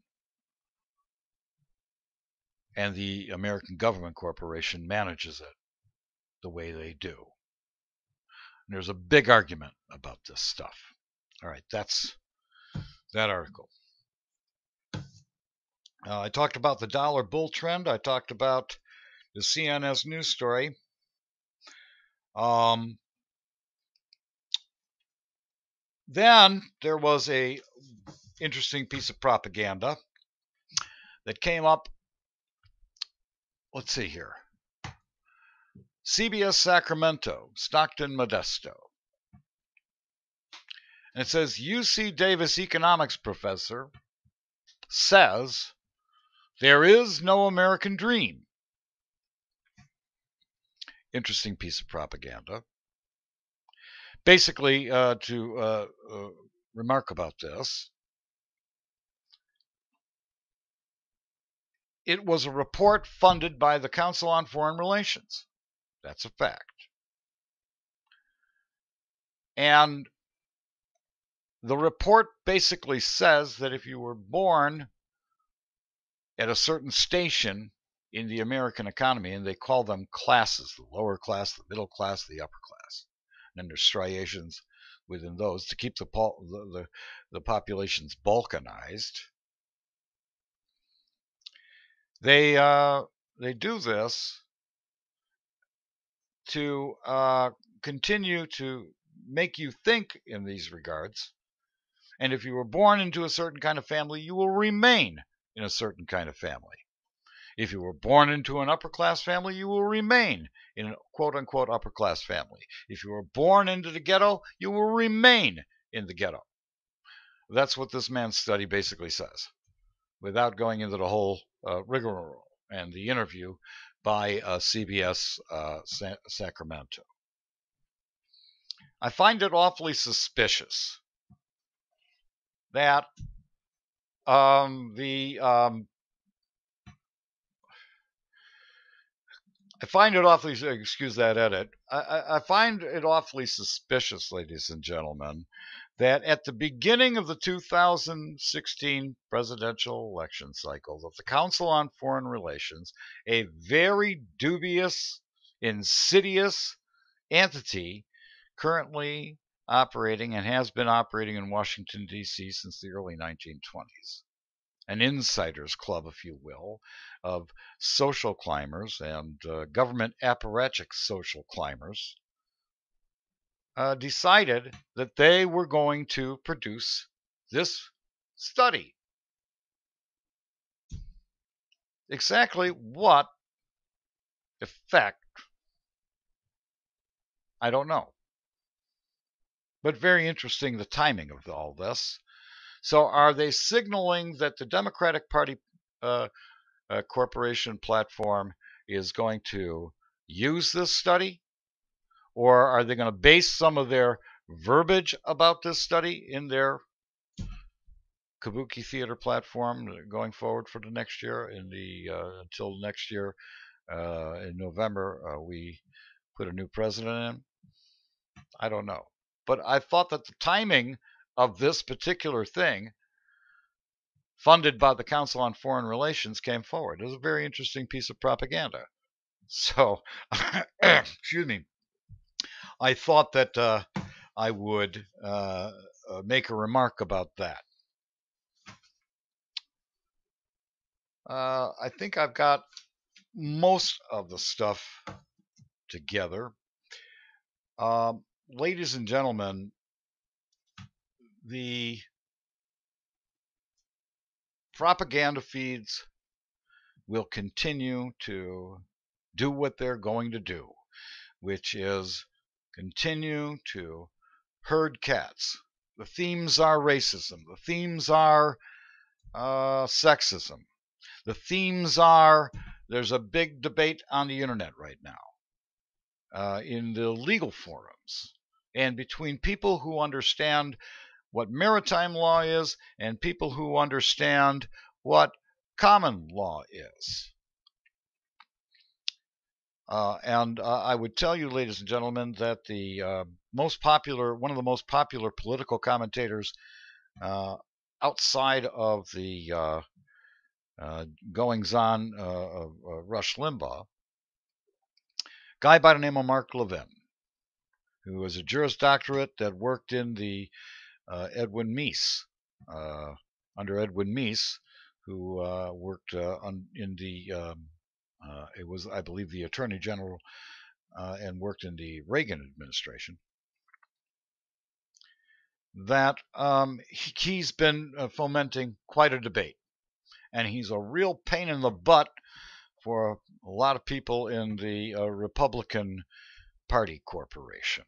And the American government corporation manages it the way they do. And there's a big argument about this stuff. All right, that's that article. I talked about the dollar bull trend. I talked about the CNS news story. Then there was a interesting piece of propaganda that came up. Let's see here. CBS Sacramento, Stockton Modesto. And it says, UC Davis economics professor says there is no American dream. Interesting piece of propaganda. Basically, to remark about this, it was a report funded by the Council on Foreign Relations. That's a fact. And the report basically says that if you were born at a certain station in the American economy, and they call them classes, the lower class, the middle class, the upper class, and then there's striations within those to keep the populations balkanized. They do this to continue to make you think in these regards. And if you were born into a certain kind of family, you will remain in a certain kind of family. If you were born into an upper class family, you will remain in a quote unquote upper class family. If you were born into the ghetto, you will remain in the ghetto. That's what this man's study basically says, without going into the whole rigmarole and the interview by CBS Sacramento. I find it awfully suspicious that I find it awfully, excuse that edit, I find it awfully suspicious, ladies and gentlemen, that at the beginning of the 2016 presidential election cycle, that the Council on Foreign Relations, a very dubious, insidious entity currently operating and has been operating in Washington, D.C. since the early 1920s. An insiders club, if you will, of social climbers and government apparatchik social climbers decided that they were going to produce this study. Exactly what effect, I don't know. But very interesting, the timing of all this. So are they signaling that the Democratic Party corporation platform is going to use this study? Or are they going to base some of their verbiage about this study in their Kabuki theater platform going forward for the next year? Until next year in November, we put a new president in? I don't know. But I thought that the timing of this particular thing, funded by the Council on Foreign Relations, came forward. It was a very interesting piece of propaganda. So, excuse me, I thought that I would make a remark about that. I think I've got most of the stuff together. Ladies and gentlemen, the propaganda feeds will continue to do what they're going to do, which is continue to herd cats. The themes are racism. The themes are sexism. The themes are, there's a big debate on the internet right now, in the legal forums, and between people who understand what maritime law is and people who understand what common law is. And I would tell you, ladies and gentlemen, that the one of the most popular political commentators outside of the goings-on of Rush Limbaugh, guy by the name of Mark Levin, who was a Juris Doctorate that worked in the Edwin Meese, under Edwin Meese, who worked in the it was, I believe, the Attorney General, and worked in the Reagan administration, that he's been fomenting quite a debate. And he's a real pain in the butt for a lot of people in the Republican Party corporation,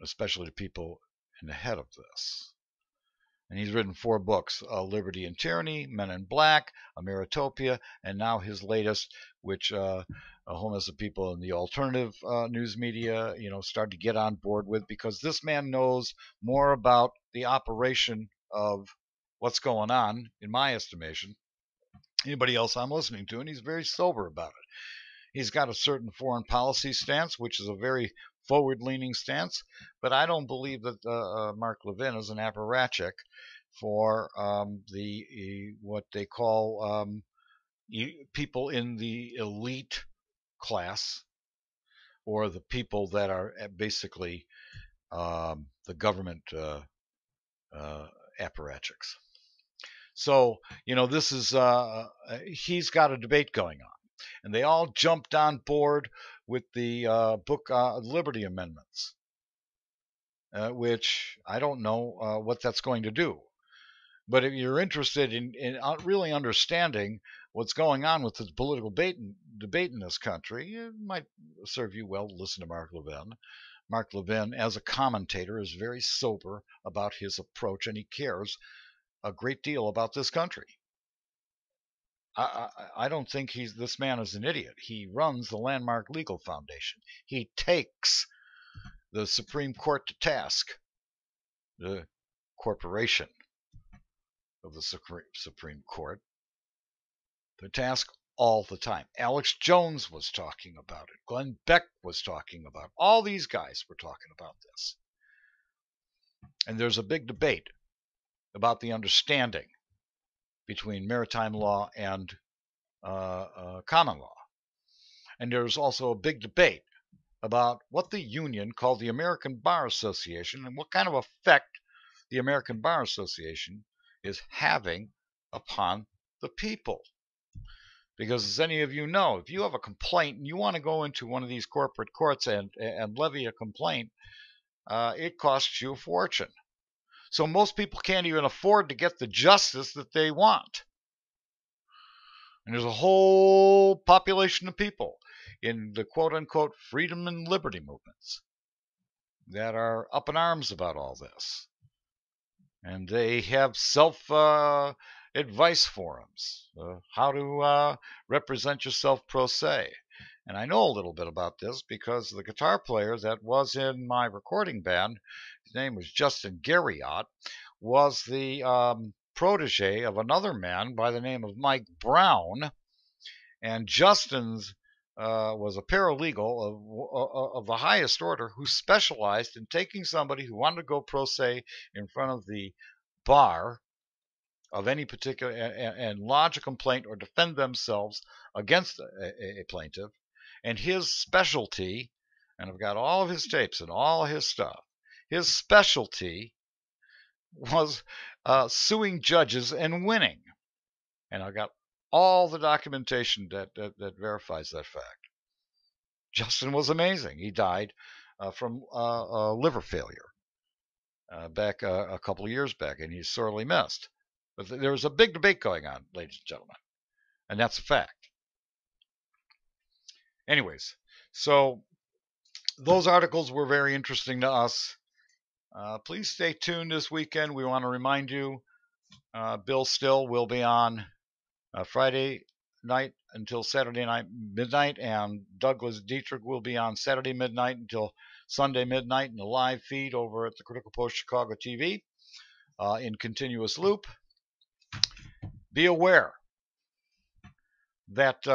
especially the people in the head of this. And he's written 4 books, Liberty and Tyranny, Men in Black, Ameritopia, and now his latest, which a whole mess of people in the alternative news media, started to get on board with, because this man knows more about the operation of what's going on, in my estimation, anybody else I'm listening to, and he's very sober about it. He's got a certain foreign policy stance, which is a very forward-leaning stance, but I don't believe that Mark Levin is an apparatchik for what they call people in the elite class, or the people that are basically the government apparatchiks. So, this is, he's got a debate going on. And they all jumped on board with the book Liberty Amendments, which I don't know what that's going to do. But if you're interested in really understanding what's going on with this political debate in this country, it might serve you well to listen to Mark Levin. Mark Levin, as a commentator, is very sober about his approach, and he cares a great deal about this country. I don't think this man is an idiot. He runs the Landmark Legal Foundation. He takes the Supreme Court to task, the corporation of the Supreme Court, to task all the time. Alex Jones was talking about it. Glenn Beck was talking about it. All these guys were talking about this. And there's a big debate about the understanding between maritime law and common law. And there's also a big debate about what the union called the American Bar Association, and what kind of effect the American Bar Association is having upon the people. Because, as any of you know, if you have a complaint and you want to go into one of these corporate courts and levy a complaint, it costs you a fortune. So most people can't even afford to get the justice that they want. And there's a whole population of people in the quote-unquote freedom and liberty movements that are up in arms about all this. And they have self-advice forums, how to represent yourself pro se. And I know a little bit about this because the guitar player that was in my recording band, his name was Justin Garriott, was the protege of another man by the name of Mike Brown. And Justin's was a paralegal of the highest order, who specialized in taking somebody who wanted to go pro se in front of the bar of any particular and lodge a complaint or defend themselves against a plaintiff. And his specialty, and I've got all of his tapes and all of his stuff, his specialty was suing judges and winning. And I've got all the documentation that verifies that fact. Justin was amazing. He died from liver failure back a couple of years back, and he's sorely missed. But there was a big debate going on, ladies and gentlemen, and that's a fact. Anyways, so those articles were very interesting to us. Please stay tuned this weekend. We want to remind you, Bill Still will be on Friday night until Saturday night midnight, and Douglas Dietrich will be on Saturday midnight until Sunday midnight in the live feed over at the Critical Post Chicago TV in continuous loop. Be aware that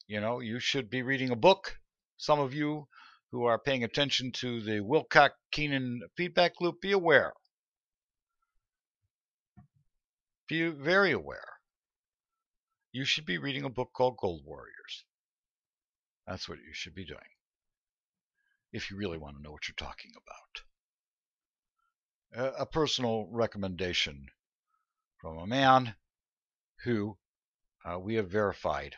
you should be reading a book. Some of you who are paying attention to the Wilcock Keenan feedback loop, be aware. Be very aware. You should be reading a book called Gold Warriors. That's what you should be doing if you really want to know what you're talking about. A personal recommendation from a man who we have verified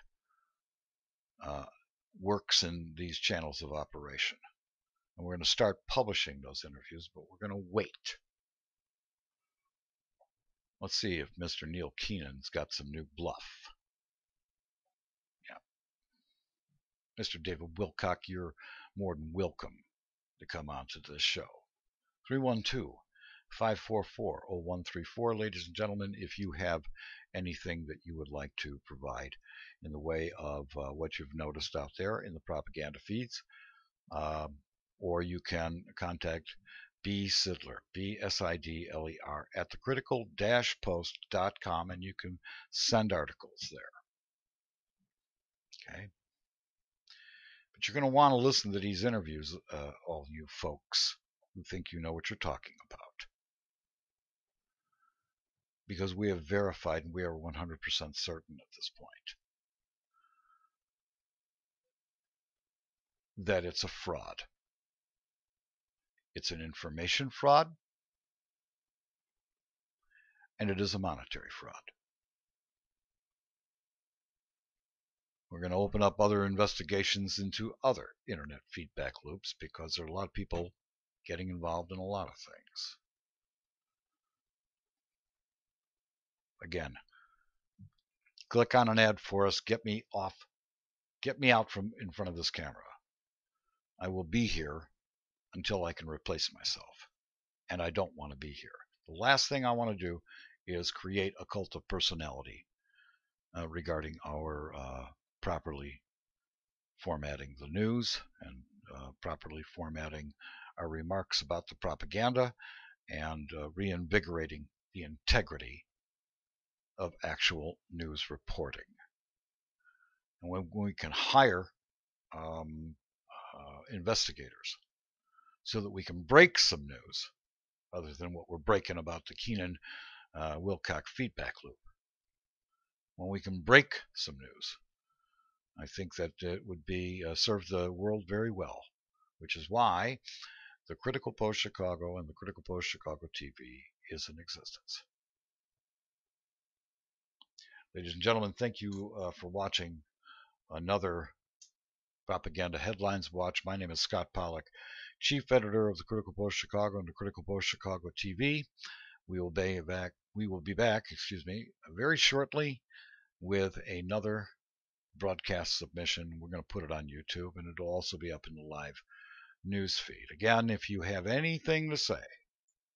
works in these channels of operation. And we're going to start publishing those interviews, but we're going to wait. Let's see if Mr. Neil Keenan's got some new bluff. Yeah. Mr. David Wilcock, you're more than welcome to come on to this show. 312-544-0134. Ladies and gentlemen, if you have anything that you would like to provide in the way of what you've noticed out there in the propaganda feeds, or you can contact B. Sidler, B-S-I-D-L-E-R, at thecritical-post.com, and you can send articles there. Okay? But you're going to want to listen to these interviews, all you folks who think you know what you're talking about. Because we have verified, and we are 100% certain at this point, that it's a fraud. It's an information fraud, and it is a monetary fraud. We're going to open up other investigations into other internet feedback loops because there are a lot of people getting involved in a lot of things. Again, click on an ad for us. Get me out from in front of this camera. I will be here until I can replace myself, and I don't want to be here. The last thing I want to do is create a cult of personality regarding our properly formatting the news and properly formatting our remarks about the propaganda and reinvigorating the integrity of actual news reporting. And when we can hire investigators so that we can break some news other than what we're breaking about the Keenan Wilcock feedback loop. When we can break some news, I think that it would be serve the world very well, which is why the Critical Post Chicago and the Critical Post Chicago TV is in existence. Ladies and gentlemen, thank you for watching another Propaganda Headlines Watch. My name is Scott Pollock, Chief Editor of the Critical Post Chicago and the Critical Post Chicago TV. We will be back, very shortly with another broadcast submission. We're going to put it on YouTube, and it'll also be up in the live news feed. Again, if you have anything to say,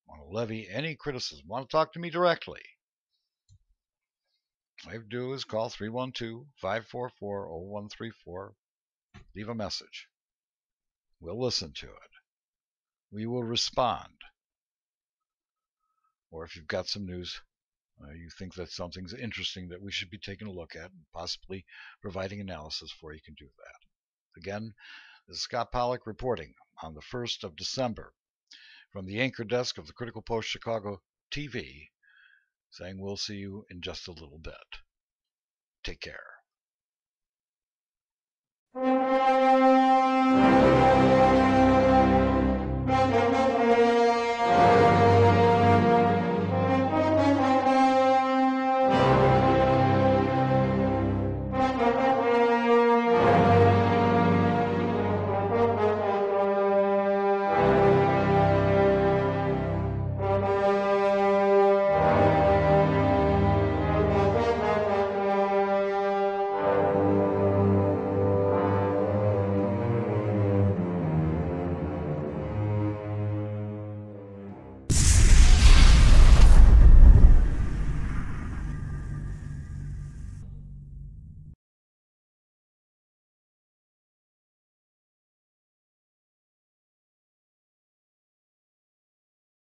want to levy any criticism, want to talk to me directly, all you have to do is call 312-544-0134. Leave a message. We'll listen to it. We will respond. Or if you've got some news, you think that something's interesting that we should be taking a look at and possibly providing analysis for, you can do that. Again, this is Scott Pollock reporting on the 1st of December from the anchor desk of the Critical Post Chicago TV, saying we'll see you in just a little bit. Take care.